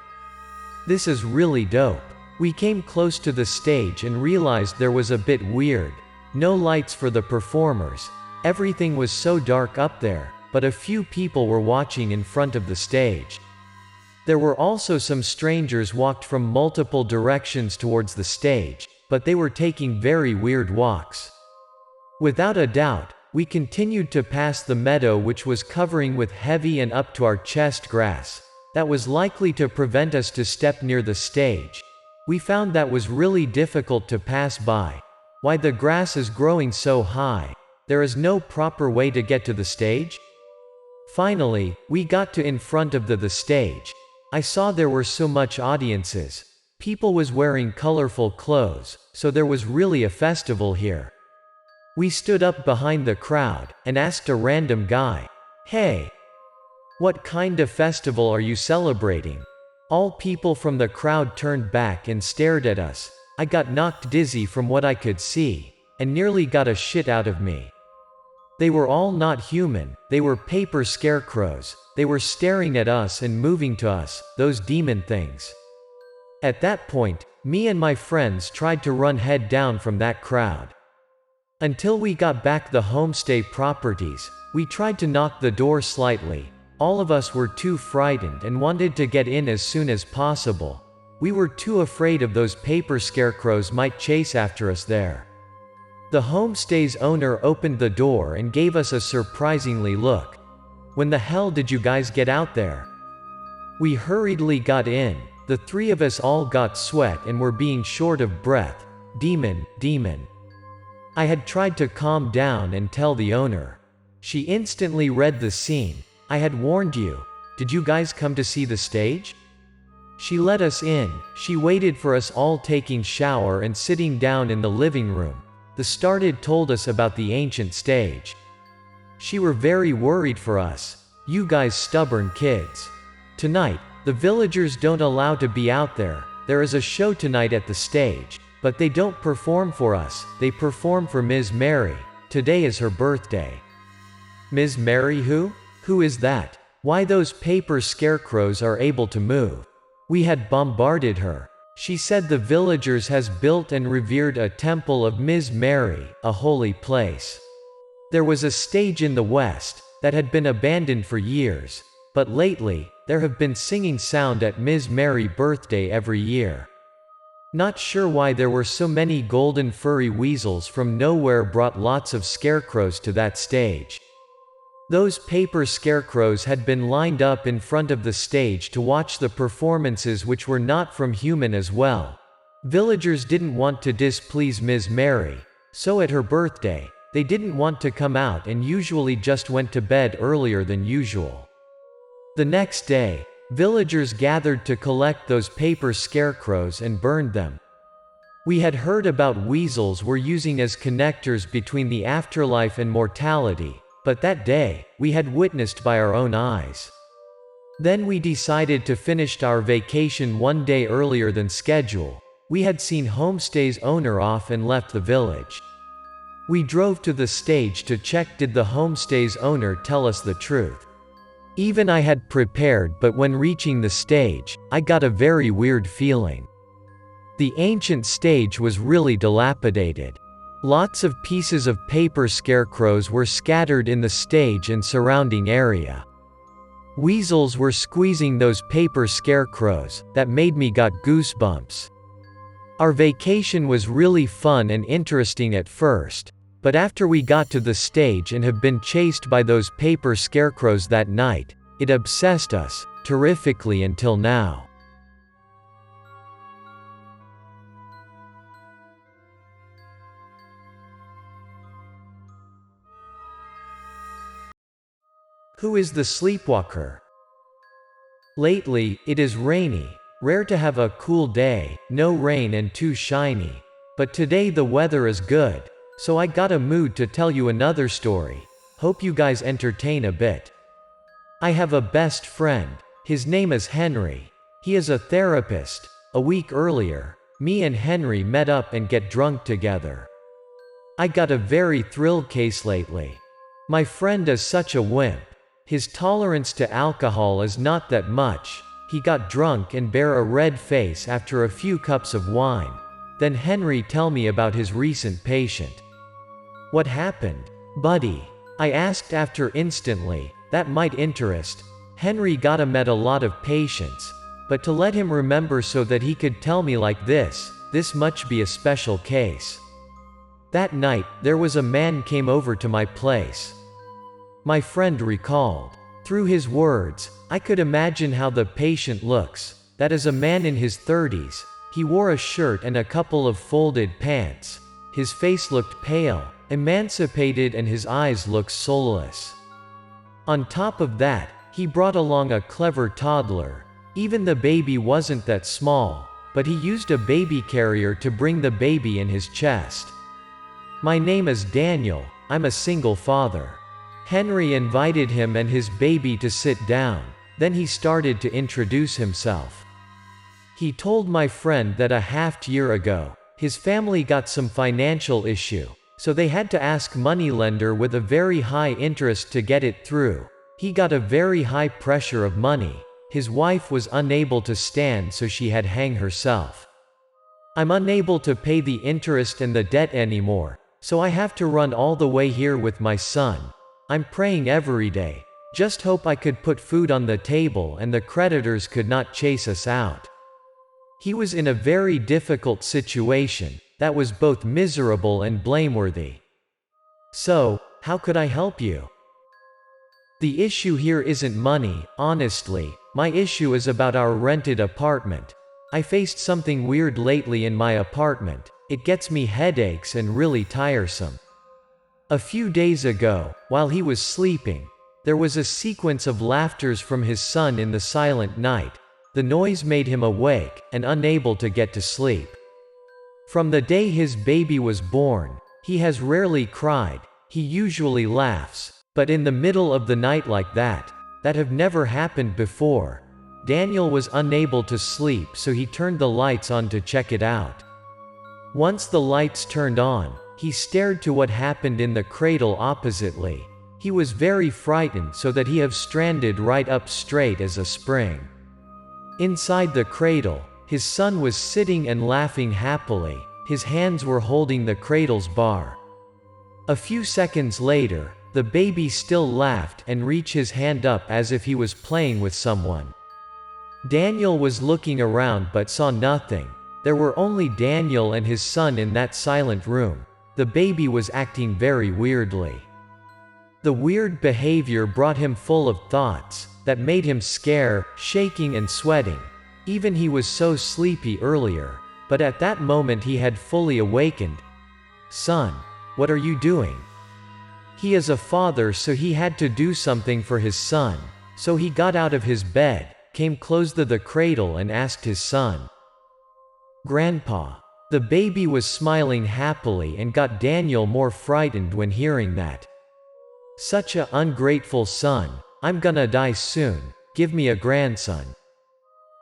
This is really dope. We came close to the stage and realized there was a bit weird. No lights for the performers. Everything was so dark up there, but a few people were watching in front of the stage. There were also some strangers walked from multiple directions towards the stage, but they were taking very weird walks. Without a doubt, we continued to pass the meadow which was covering with heavy and up to our chest grass. That was likely to prevent us to step near the stage. We found that was really difficult to pass by. Why the grass is growing so high? There is no proper way to get to the stage? Finally, we got to in front of the stage. I saw there were so much audiences. People was wearing colorful clothes, so there was really a festival here. We stood up behind the crowd, and asked a random guy, "Hey, what kind of festival are you celebrating?" All people from the crowd turned back and stared at us. I got knocked dizzy from what I could see, and nearly got a shit out of me. They were all not human, they were paper scarecrows. They were staring at us and moving to us, those demon things. At that point, me and my friends tried to run head down from that crowd. Until we got back the homestay properties, we tried to knock the door slightly. All of us were too frightened and wanted to get in as soon as possible. We were too afraid of those paper scarecrows might chase after us there. The homestay's owner opened the door and gave us a surprisingly look. "When the hell did you guys get out there?" We hurriedly got in. The three of us all got sweat and were being short of breath. Demon, demon. I had tried to calm down and tell the owner. She instantly read the scene. "I had warned you. Did you guys come to see the stage?" She let us in. She waited for us all taking shower and sitting down in the living room. The started told us about the ancient stage. She were very worried for us. "You guys stubborn kids. Tonight, the villagers don't allow to be out there. There is a show tonight at the stage, but they don't perform for us, they perform for Ms. Mary. Today is her birthday." "Ms. Mary who? Who is that? Why those paper scarecrows are able to move?" We had bombarded her. She said the villagers has built and revered a temple of Ms. Mary, a holy place. There was a stage in the west, that had been abandoned for years, but lately, there have been singing sound at Ms. Mary's birthday every year. Not sure why there were so many golden furry weasels from nowhere brought lots of scarecrows to that stage. Those paper scarecrows had been lined up in front of the stage to watch the performances which were not from human as well. Villagers didn't want to displease Ms. Mary, so at her birthday, they didn't want to come out and usually just went to bed earlier than usual. The next day, villagers gathered to collect those paper scarecrows and burned them. We had heard about weasels were using as connectors between the afterlife and mortality, but that day, we had witnessed by our own eyes. Then we decided to finish our vacation one day earlier than schedule. We had seen homestay's owner off and left the village. We drove to the stage to check did the homestay's owner tell us the truth. Even I had prepared, but when reaching the stage, I got a very weird feeling. The ancient stage was really dilapidated. Lots of pieces of paper scarecrows were scattered in the stage and surrounding area. Weasels were squeezing those paper scarecrows, that made me got goosebumps. Our vacation was really fun and interesting at first, but after we got to the stage and have been chased by those paper scarecrows that night, it obsessed us, terrifically until now. Who is the sleepwalker? Lately, it is rainy. Rare to have a cool day, no rain and too shiny. But today the weather is good, so I got a mood to tell you another story. Hope you guys entertain a bit. I have a best friend. His name is Henry. He is a therapist. A week earlier, me and Henry met up and get drunk together. I got a very thrilled case lately. My friend is such a wimp. His tolerance to alcohol is not that much. He got drunk and bare a red face after a few cups of wine. Then Henry tell me about his recent patient. What happened, buddy? I asked after instantly. That might interest. Henry got met a lot of patients, but to let him remember so that he could tell me like this much be a special case. That night, there was a man came over to my place. My friend recalled. Through his words, I could imagine how the patient looks. That is a man in his 30s. He wore a shirt and a couple of folded pants. His face looked pale, emancipated, and his eyes looked soulless. On top of that, he brought along a clever toddler. Even the baby wasn't that small, but he used a baby carrier to bring the baby in his chest. My name is Daniel. I'm a single father. Henry invited him and his baby to sit down. Then he started to introduce himself. He told my friend that a half year ago, his family got some financial issue, so they had to ask moneylender with a very high interest to get it through. He got a very high pressure of money. His wife was unable to stand, so she had hang herself. I'm unable to pay the interest and the debt anymore, so I have to run all the way here with my son. I'm praying every day. Just hope I could put food on the table and the creditors could not chase us out. He was in a very difficult situation that was both miserable and blameworthy. So, how could I help you? The issue here isn't money, honestly. My issue is about our rented apartment. I faced something weird lately in my apartment. It gets me headaches and really tiresome. A few days ago, while he was sleeping, there was a sequence of laughters from his son in the silent night. The noise made him awake and unable to get to sleep. From the day his baby was born, he has rarely cried. He usually laughs, but in the middle of the night like that have never happened before. Daniel was unable to sleep, so he turned the lights on to check it out. Once the lights turned on, he stared to what happened in the cradle oppositely. He was very frightened, so that he have stranded right up straight as a spring. Inside the cradle, his son was sitting and laughing happily. His hands were holding the cradle's bar. A few seconds later, the baby still laughed and reached his hand up as if he was playing with someone. Daniel was looking around but saw nothing. There were only Daniel and his son in that silent room. The baby was acting very weirdly. The weird behavior brought him full of thoughts that made him scared, shaking and sweating. Even he was so sleepy earlier, but at that moment he had fully awakened. Son, what are you doing? He is a father, so he had to do something for his son. So he got out of his bed, came close to the cradle and asked his son, "Grandpa." The baby was smiling happily and got Daniel more frightened when hearing that. Such a ungrateful son. I'm gonna die soon. Give me a grandson.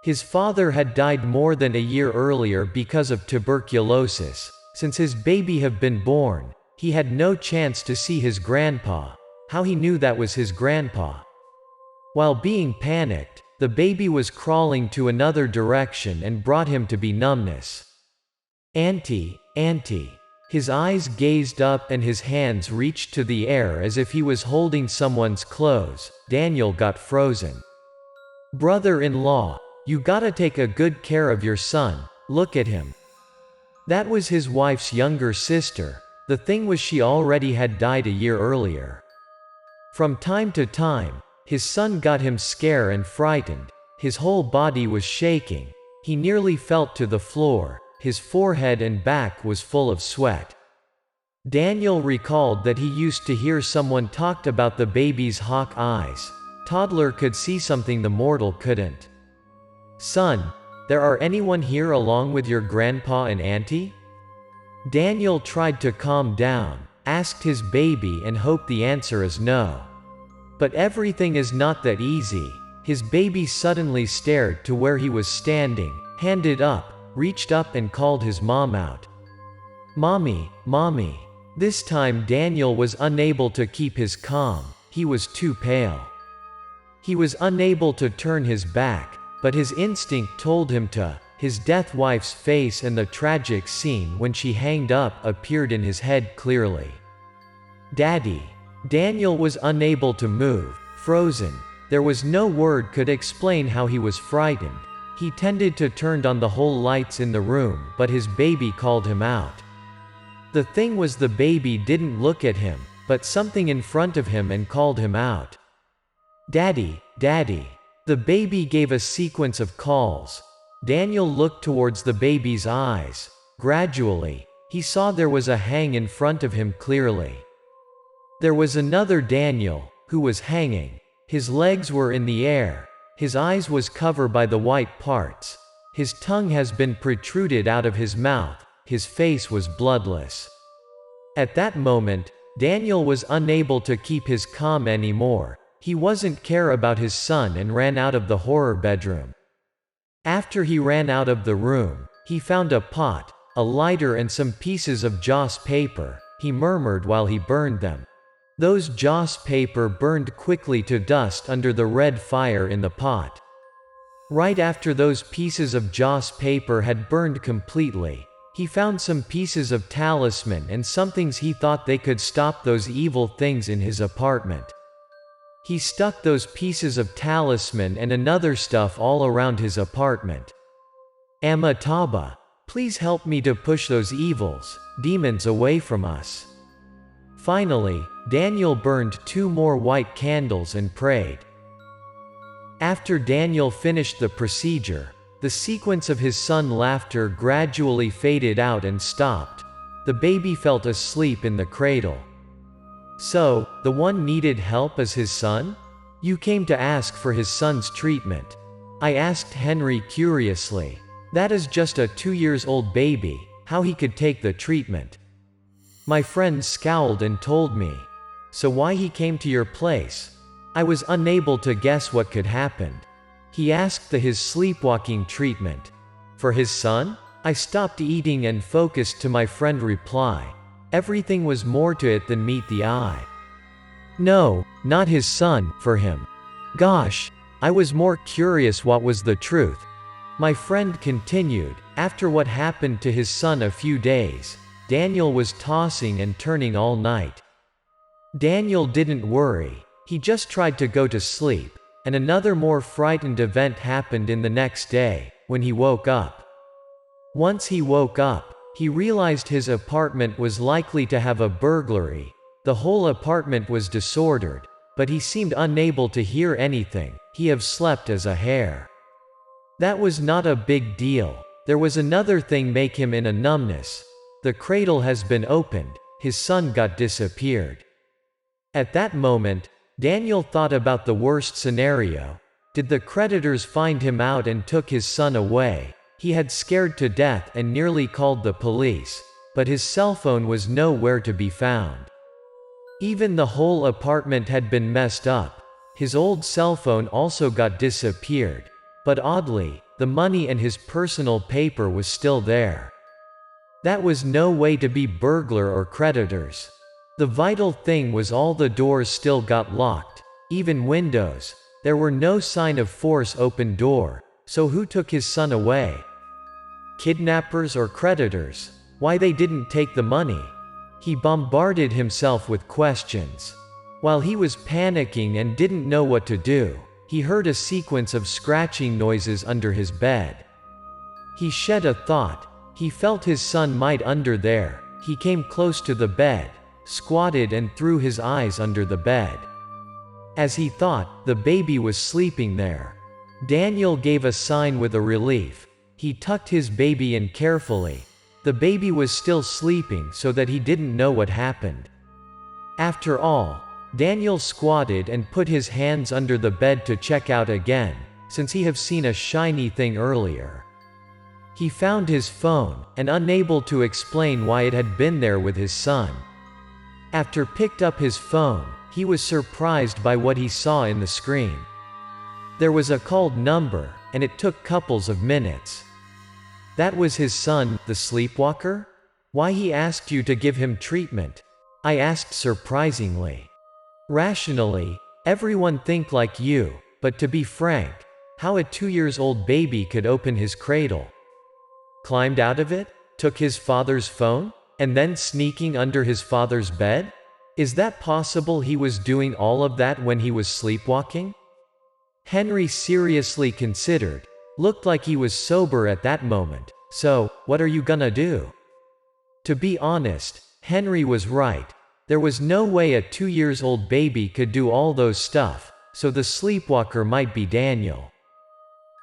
His father had died more than a year earlier because of tuberculosis. Since his baby have been born, he had no chance to see his grandpa. How he knew that was his grandpa? While being panicked, the baby was crawling to another direction and brought him to be numbness. Auntie, auntie. His eyes gazed up and his hands reached to the air as if he was holding someone's clothes. Daniel got frozen. Brother-in-law, you gotta take a good care of your son. Look at him. That was his wife's younger sister. The thing was, she already had died a year earlier. From time to time, his son got him scared and frightened. His whole body was shaking. He nearly fell to the floor. His forehead and back was full of sweat. Daniel recalled that he used to hear someone talked about the baby's hawk eyes. Toddler could see something the mortal couldn't. Son, there are anyone here along with your grandpa and auntie? Daniel tried to calm down, asked his baby and hoped the answer is no. But everything is not that easy. His baby suddenly stared to where he was standing, handed up, reached up and called his mom out. "Mommy, mommy." This time Daniel was unable to keep his calm, he was too pale. He was unable to turn his back, but his instinct told him to. His death wife's face and the tragic scene when she hanged up appeared in his head clearly. "Daddy." Daniel was unable to move, frozen. There was no word could explain how he was frightened. He tended to turn on the whole lights in the room, but his baby called him out. The thing was, the baby didn't look at him, but something in front of him, and called him out. "Daddy, Daddy." The baby gave a sequence of calls. Daniel looked towards the baby's eyes. Gradually, he saw there was a hang in front of him clearly. There was another Daniel, who was hanging. His legs were in the air. His eyes was covered by the white parts. His tongue has been protruded out of his mouth. His face was bloodless. At that moment, Daniel was unable to keep his calm anymore. He wasn't care about his son and ran out of the horror bedroom. After he ran out of the room, he found a pot, a lighter and some pieces of joss paper. He murmured while he burned them. Those joss paper burned quickly to dust under the red fire in the pot. Right after those pieces of joss paper had burned completely, he found some pieces of talisman and some things he thought they could stop those evil things in his apartment. He stuck those pieces of talisman and another stuff all around his apartment. "Amitabha, please help me to push those evils, demons away from us." Finally, Daniel burned 2 more white candles and prayed. After Daniel finished the procedure, the sequence of his son's laughter gradually faded out and stopped. The baby fell asleep in the cradle. "So, the one needed help is his son? You came to ask for his son's treatment?" I asked Henry curiously. "That is just a 2-year-old baby, how he could take the treatment?" My friend scowled and told me. "So why he came to your place?" I was unable to guess what could happen. He asked his sleepwalking treatment. For his son? I stopped eating and focused to my friend reply. Everything was more to it than meet the eye. "No, not his son, for him." Gosh, I was more curious what was the truth. My friend continued, after what happened to his son a few days, Daniel was tossing and turning all night. Daniel didn't worry, he just tried to go to sleep, and another more frightened event happened in the next day, when he woke up. Once he woke up, he realized his apartment was likely to have a burglary. The whole apartment was disordered, but he seemed unable to hear anything. He have slept as a hare. That was not a big deal. There was another thing make him in a numbness. The cradle has been opened, his son got disappeared. At that moment, Daniel thought about the worst scenario. Did the creditors find him out and took his son away? He had scared to death and nearly called the police, but his cell phone was nowhere to be found. Even the whole apartment had been messed up. His old cell phone also got disappeared, but oddly, the money and his personal paper was still there. That was no way to be burglar or creditors. The vital thing was all the doors still got locked, even windows. There were no sign of force open door, so who took his son away? Kidnappers or creditors? Why they didn't take the money? He bombarded himself with questions. While he was panicking and didn't know what to do, he heard a sequence of scratching noises under his bed. He shed a thought. He felt his son might under there. He came close to the bed, squatted and threw his eyes under the bed. As he thought, the baby was sleeping there. Daniel gave a sign with a relief. He tucked his baby in carefully. The baby was still sleeping so that he didn't know what happened. After all, Daniel squatted and put his hands under the bed to check out again, since he have seen a shiny thing earlier. He found his phone, and unable to explain why it had been there with his son. After picked up his phone, he was surprised by what he saw in the screen. There was a called number, and it took couples of minutes. That was his son, the sleepwalker? Why he asked you to give him treatment? I asked surprisingly. Rationally, everyone think like you, but to be frank, how a 2-year-old baby could open his cradle? Climbed out of it, took his father's phone, and then sneaking under his father's bed? Is that possible he was doing all of that when he was sleepwalking? Henry seriously considered, looked like he was sober at that moment. So, what are you gonna do? To be honest, Henry was right. There was no way a 2-year-old baby could do all those stuff, so the sleepwalker might be Daniel.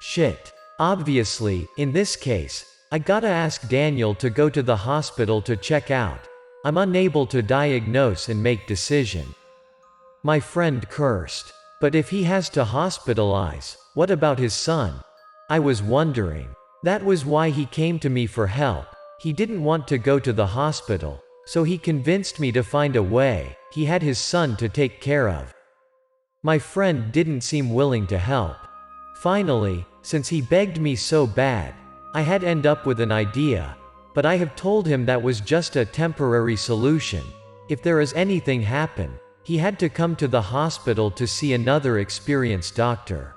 Shit. Obviously, in this case, I gotta ask Daniel to go to the hospital to check out. I'm unable to diagnose and make decision. My friend cursed. But if he has to hospitalize, what about his son? I was wondering. That was why he came to me for help. He didn't want to go to the hospital, so he convinced me to find a way. He had his son to take care of. My friend didn't seem willing to help. Finally, since he begged me so bad, I had end up with an idea, but I have told him that was just a temporary solution. If there is anything happen, he had to come to the hospital to see another experienced doctor.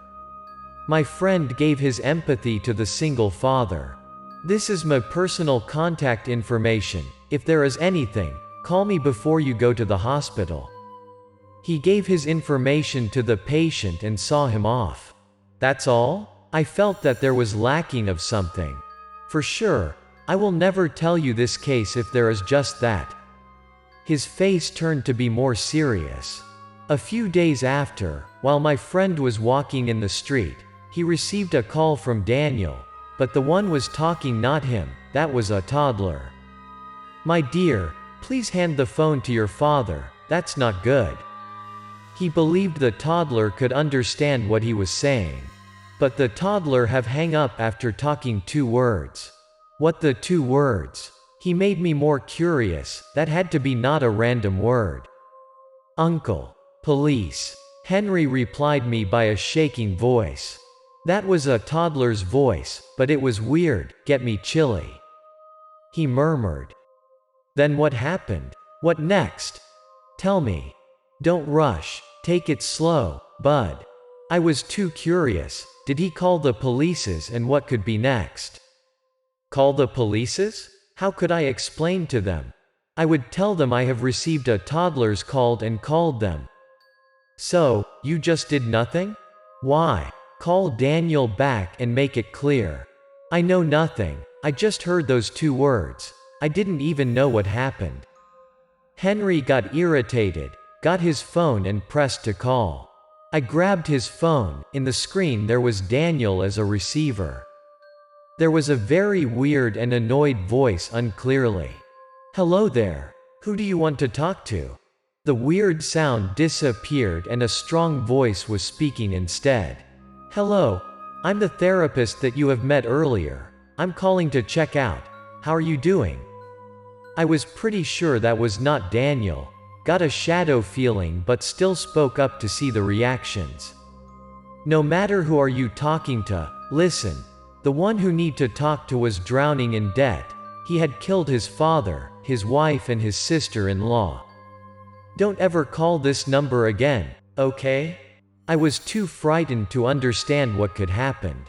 My friend gave his empathy to the single father. This is my personal contact information. If there is anything, call me before you go to the hospital. He gave his information to the patient and saw him off. That's all? I felt that there was lacking of something. For sure, I will never tell you this case if there is just that. His face turned to be more serious. A few days after, while my friend was walking in the street, he received a call from Daniel, but the one was talking, not him. That was a toddler. My dear, please hand the phone to your father. That's not good. He believed the toddler could understand what he was saying. But the toddler have hang up after talking 2 words. What the 2 words? He made me more curious. That had to be not a random word. Uncle. Police. Henry replied me by a shaking voice. That was a toddler's voice, but it was weird, get me chilly. He murmured. Then what happened? What next? Tell me. Don't rush, take it slow, bud. I was too curious. Did he call the polices and what could be next? Call the polices? How could I explain to them? I would tell them I have received a toddler's call and called them. So, you just did nothing? Why? Call Daniel back and make it clear. I know nothing. I just heard those 2 words. I didn't even know what happened. Henry got irritated, got his phone and pressed to call. I grabbed his phone. In the screen there was Daniel as a receiver. There was a very weird and annoyed voice unclearly. Hello there. Who do you want to talk to? The weird sound disappeared and a strong voice was speaking instead. Hello. I'm the therapist that you have met earlier. I'm calling to check out. How are you doing? I was pretty sure that was not Daniel. Got a shadow feeling but still spoke up to see the reactions. No matter who are you talking to, listen. The one who need to talk to was drowning in debt. He had killed his father, his wife and his sister-in-law. Don't ever call this number again, okay? I was too frightened to understand what could happen.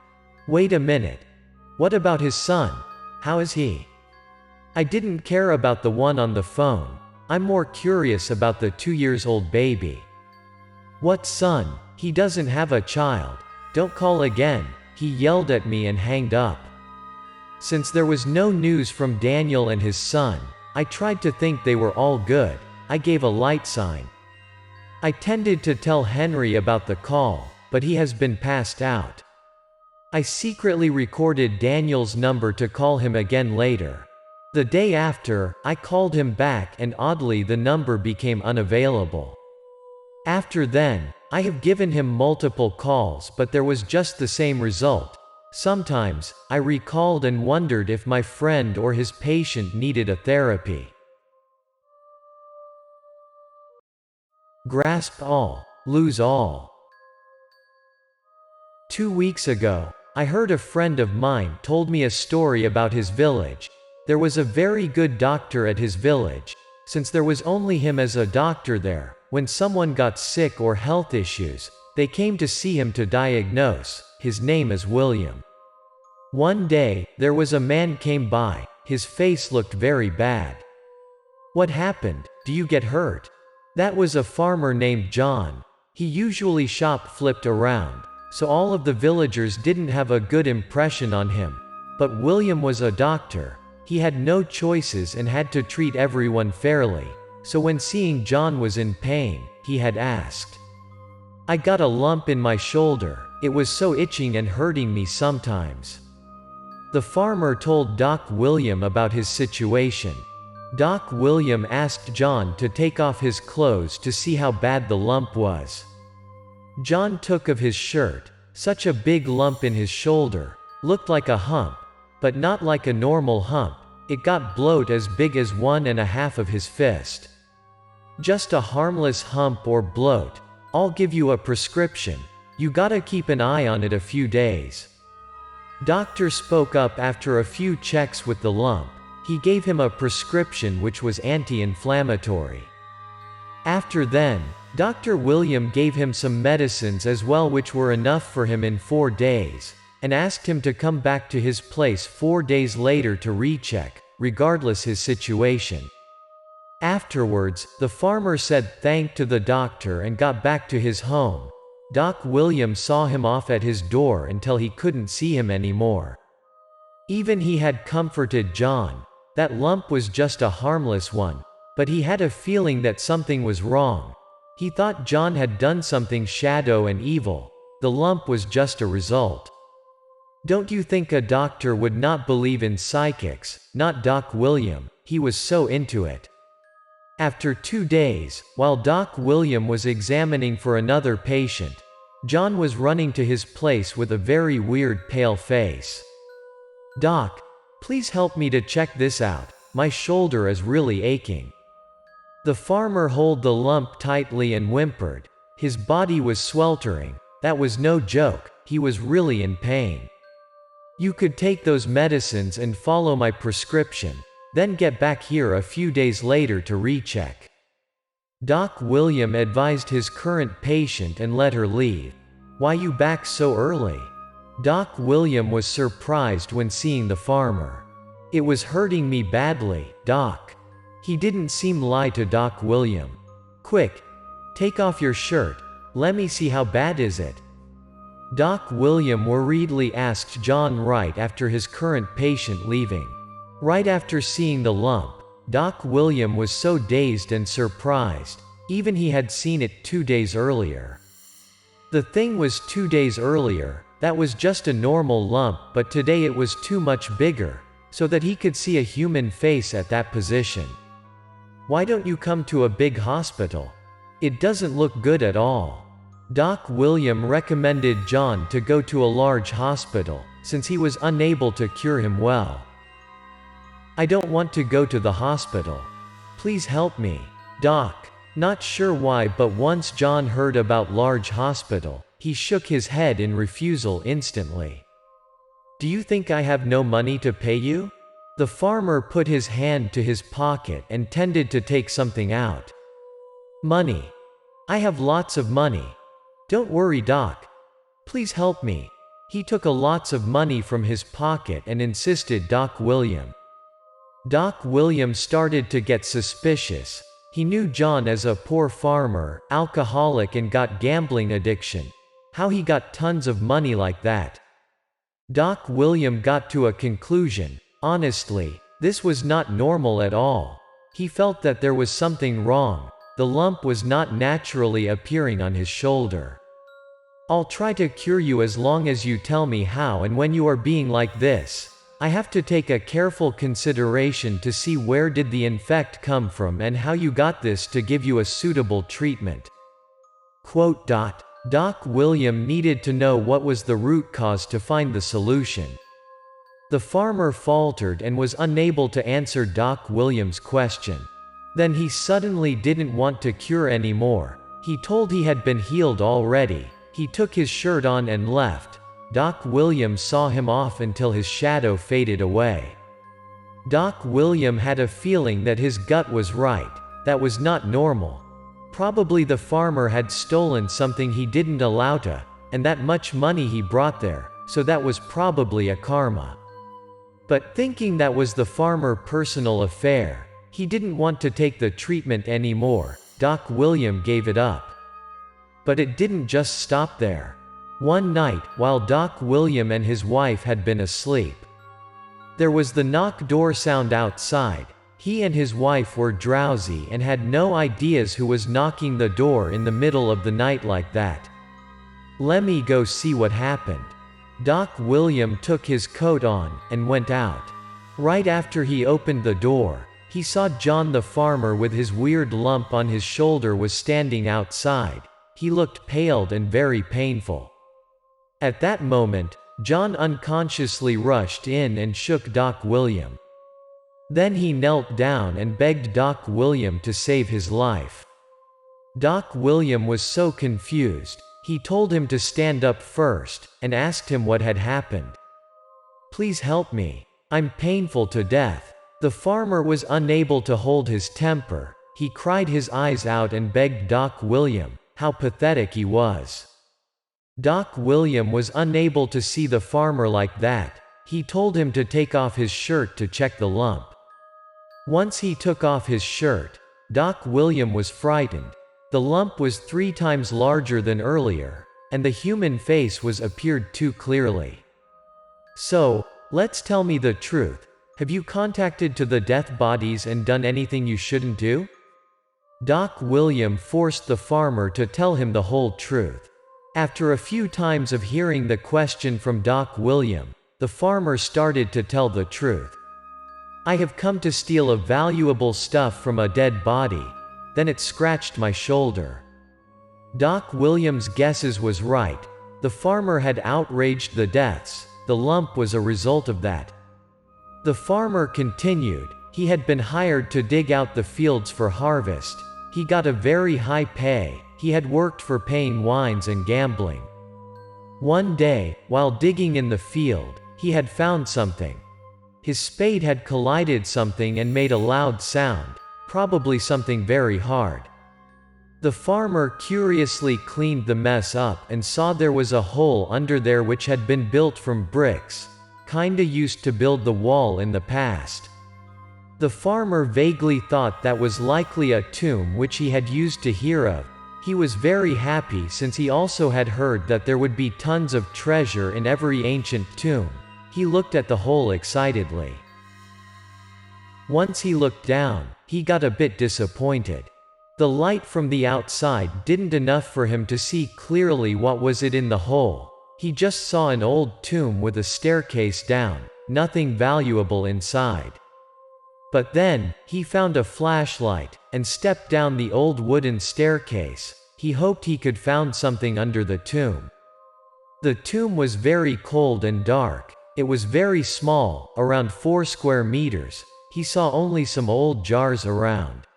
Wait a minute. What about his son? How is he? I didn't care about the one on the phone. I'm more curious about the 2-year-old baby. What son? He doesn't have a child. Don't call again. He yelled at me and hanged up. Since there was no news from Daniel and his son, I tried to think they were all good. I gave a light sign. I tended to tell Henry about the call, but he has been passed out. I secretly recorded Daniel's number to call him again later. The day after, I called him back and oddly the number became unavailable. After then, I have given him multiple calls but there was just the same result. Sometimes, I recalled and wondered if my friend or his patient needed a therapy. Grasp all, lose all. 2 weeks ago, I heard a friend of mine told me a story about his village. There was a very good doctor at his village. Since there was only him as a doctor there, when someone got sick or health issues, they came to see him to diagnose. His name is William. One day, there was a man came by. His face looked very bad. What happened? Do you get hurt? That was a farmer named John. He usually flipped around, so all of the villagers didn't have a good impression on him. But William was a doctor. He had no choices and had to treat everyone fairly. So when seeing John was in pain, he had asked, "I got a lump in my shoulder. It was so itching and hurting me sometimes." The farmer told Doc William about his situation. Doc William asked John to take off his clothes to see how bad the lump was. John took off his shirt. Such a big lump in his shoulder. Looked like a hump, but not like a normal hump. It got bloat as big as 1.5 of his fist. Just a harmless hump or bloat. I'll give you a prescription. You gotta keep an eye on it a few days. Doctor spoke up after a few checks with the lump. He gave him a prescription which was anti-inflammatory. After then, Dr. William gave him some medicines as well which were enough for him in 4 days, and asked him to come back to his place 4 days later to recheck, regardless his situation. Afterwards, the farmer said thank to the doctor and got back to his home. Doc William saw him off at his door until he couldn't see him anymore. Even he had comforted John. That lump was just a harmless one, but he had a feeling that something was wrong. He thought John had done something shadow and evil. The lump was just a result. Don't you think a doctor would not believe in psychics? Not Doc William, he was so into it. After 2 days, while Doc William was examining for another patient, John was running to his place with a very weird pale face. "Doc, please help me to check this out. My shoulder is really aching." The farmer held the lump tightly and whimpered. His body was sweltering. That was no joke, he was really in pain. "You could take those medicines and follow my prescription, then get back here a few days later to recheck." Doc William advised his current patient and let her leave. "Why you back so early?" Doc William was surprised when seeing the farmer. "It was hurting me badly, Doc." He didn't seem lie to Doc William. "Quick, take off your shirt, let me see how bad is it." Doc William worriedly asked John right after his current patient leaving. Right after seeing the lump, Doc William was so dazed and surprised, even he had seen it 2 days earlier. The thing was 2 days earlier, that was just a normal lump, but today it was too much bigger, so that he could see a human face at that position. "Why don't you come to a big hospital? It doesn't look good at all." Doc William recommended John to go to a large hospital, since he was unable to cure him well. "I don't want to go to the hospital. Please help me, Doc." Not sure why, but once John heard about large hospital, he shook his head in refusal instantly. "Do you think I have no money to pay you?" The farmer put his hand to his pocket and tended to take something out. "Money? I have lots of money. Don't worry, Doc. Please help me." He took a lots of money from his pocket and insisted Doc William. Doc William started to get suspicious. He knew John as a poor farmer, alcoholic and got gambling addiction. How he got tons of money like that? Doc William got to a conclusion. Honestly, this was not normal at all. He felt that there was something wrong. The lump was not naturally appearing on his shoulder. "I'll try to cure you as long as you tell me how, and when you are being like this, I have to take a careful consideration to see where did the infect come from and how you got this to give you a suitable treatment." Doc William needed to know what was the root cause to find the solution. The farmer faltered and was unable to answer Doc William's question. Then he suddenly didn't want to cure anymore. He told he had been healed already. He took his shirt on and left. Doc William saw him off until his shadow faded away. Doc William had a feeling that his gut was right. That was not normal. Probably the farmer had stolen something he didn't allow to, and that much money he brought there, so that was probably a karma. But thinking that was the farmer's personal affair, he didn't want to take the treatment anymore. Doc William gave it up. But it didn't just stop there. One night, while Doc William and his wife had been asleep, there was the knock door sound outside. He and his wife were drowsy and had no ideas who was knocking the door in the middle of the night like that. "Let me go see what happened." Doc William took his coat on and went out. Right after he opened the door, he saw John the farmer with his weird lump on his shoulder was standing outside. He looked pale and very painful. At that moment, John unconsciously rushed in and shook Doc William. Then he knelt down and begged Doc William to save his life. Doc William was so confused. He told him to stand up first, and asked him what had happened. "Please help me. I'm painful to death." The farmer was unable to hold his temper. He cried his eyes out and begged Doc William. How pathetic he was. Doc William was unable to see the farmer like that. He told him to take off his shirt to check the lump. Once he took off his shirt, Doc William was frightened. The lump was 3 times larger than earlier, and the human face was appeared too clearly. "So, let's tell me the truth. Have you contacted to the death bodies and done anything you shouldn't do?" Doc William forced the farmer to tell him the whole truth. After a few times of hearing the question from Doc William, the farmer started to tell the truth. "I have come to steal a valuable stuff from a dead body." Then it scratched my shoulder. Doc William's guesses was right. The farmer had outraged the deaths. The lump was a result of that. The farmer continued. He had been hired to dig out the fields for harvest. He got a very high pay. He had worked for paying wines and gambling. One day, while digging in the field, he had found something. His spade had collided something and made a loud sound. Probably something very hard. The farmer curiously cleaned the mess up and saw there was a hole under there which had been built from bricks, kinda used to build the wall in the past. The farmer vaguely thought that was likely a tomb which he had used to hear of. He was very happy since he also had heard that there would be tons of treasure in every ancient tomb. He looked at the hole excitedly. Once he looked down, he got a bit disappointed. The light from the outside didn't enough for him to see clearly what was it in the hole. He just saw an old tomb with a staircase down, nothing valuable inside. But then, he found a flashlight, and stepped down the old wooden staircase. He hoped he could find something under the tomb. The tomb was very cold and dark. It was very small, around 4 square meters. He saw only some old jars around.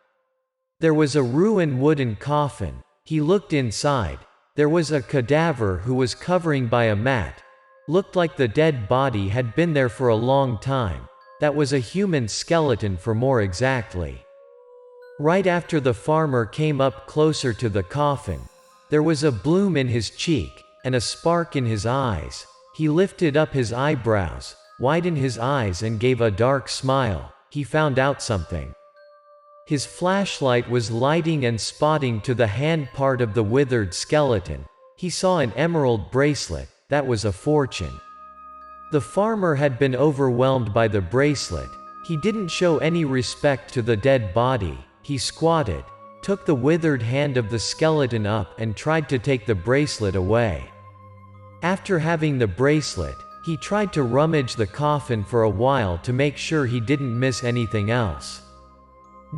There was a ruined wooden coffin. He looked inside. There was a cadaver who was covering by a mat. Looked like the dead body had been there for a long time. That was a human skeleton for more exactly. Right after the farmer came up closer to the coffin, there was a bloom in his cheek, and a spark in his eyes. He lifted up his eyebrows, widened his eyes and gave a dark smile. He found out something. His flashlight was lighting and spotting to the hand part of the withered skeleton. He saw an emerald bracelet. That was a fortune. The farmer had been overwhelmed by the bracelet. He didn't show any respect to the dead body. He squatted, took the withered hand of the skeleton up and tried to take the bracelet away. After having the bracelet, he tried to rummage the coffin for a while to make sure he didn't miss anything else.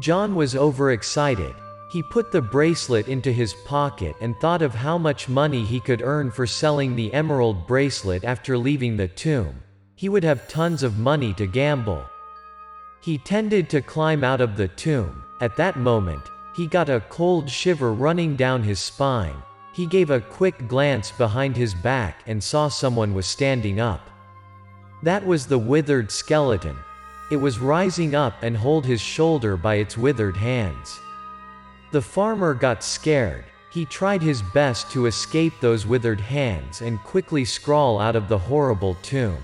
John was overexcited. He put the bracelet into his pocket and thought of how much money he could earn for selling the emerald bracelet after leaving the tomb. He would have tons of money to gamble. He tended to climb out of the tomb. At that moment, he got a cold shiver running down his spine. He gave a quick glance behind his back and saw someone was standing up. That was the withered skeleton. It was rising up and hold his shoulder by its withered hands. The farmer got scared. He tried his best to escape those withered hands and quickly crawl out of the horrible tomb.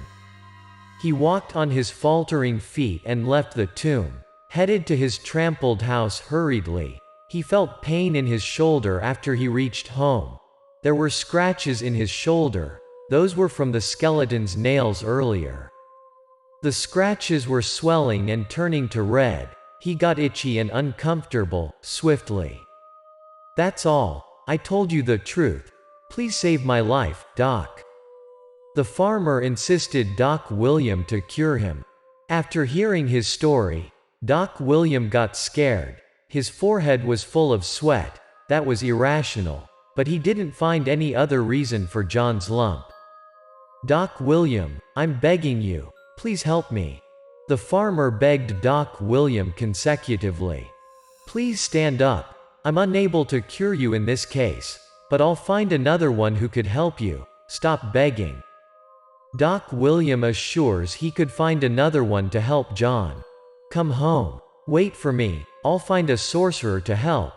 He walked on his faltering feet and left the tomb, headed to his trampled house hurriedly. He felt pain in his shoulder after he reached home. There were scratches in his shoulder. Those were from the skeleton's nails earlier. The scratches were swelling and turning to red. He got itchy and uncomfortable, swiftly. "That's all. I told you the truth. Please save my life, Doc." The farmer insisted Doc William to cure him. After hearing his story, Doc William got scared. His forehead was full of sweat. That was irrational, but he didn't find any other reason for John's lump. "Doc William, I'm begging you, please help me." The farmer begged Doc William consecutively. "Please stand up. I'm unable to cure you in this case, but I'll find another one who could help you. Stop begging." Doc William assures he could find another one to help John. "Come home. Wait for me. I'll find a sorcerer to help,"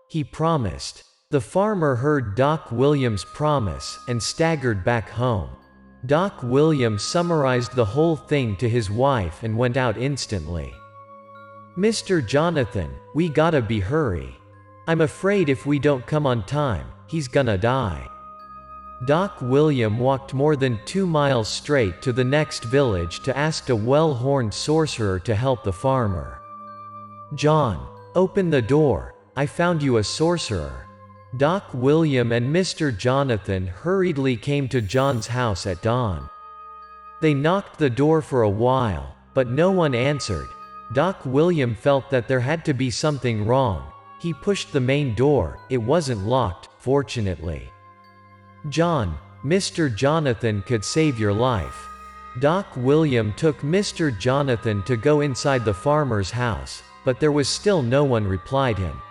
he promised. The farmer heard Doc William's promise and staggered back home. Doc William summarized the whole thing to his wife and went out instantly. "Mr. Jonathan, we gotta hurry. I'm afraid if we don't come on time, he's gonna die." Doc William walked more than 2 miles straight to the next village to ask a well-horned sorcerer to help the farmer. "John, open the door. I found you a sorcerer." Doc William and Mr. Jonathan hurriedly came to John's house at dawn. They knocked the door for a while, but no one answered. Doc William felt that there had to be something wrong. He pushed the main door. It wasn't locked, fortunately. "John, Mr. Jonathan could save your life." Doc William took Mr. Jonathan to go inside the farmer's house, but there was still no one replied him.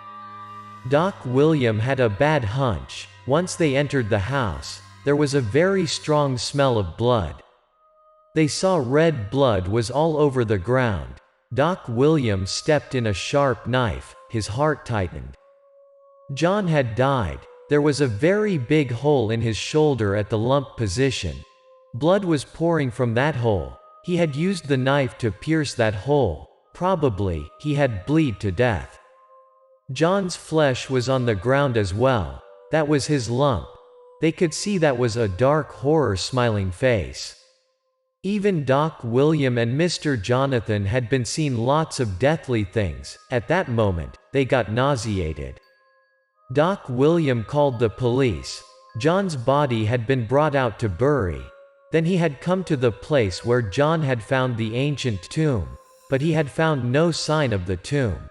Doc William had a bad hunch. Once they entered the house, there was a very strong smell of blood. They saw red blood was all over the ground. Doc William stepped in a sharp knife. His heart tightened. John had died. There was a very big hole in his shoulder at the lump position. Blood was pouring from that hole. He had used the knife to pierce that hole. Probably, he had bled to death. John's flesh was on the ground as well. That was his lump. They could see that was a dark horror-smiling face. Even Doc William and Mr. Jonathan had been seen lots of deathly things. At that moment, they got nauseated. Doc William called the police. John's body had been brought out to bury. Then he had come to the place where John had found the ancient tomb, but he had found no sign of the tomb.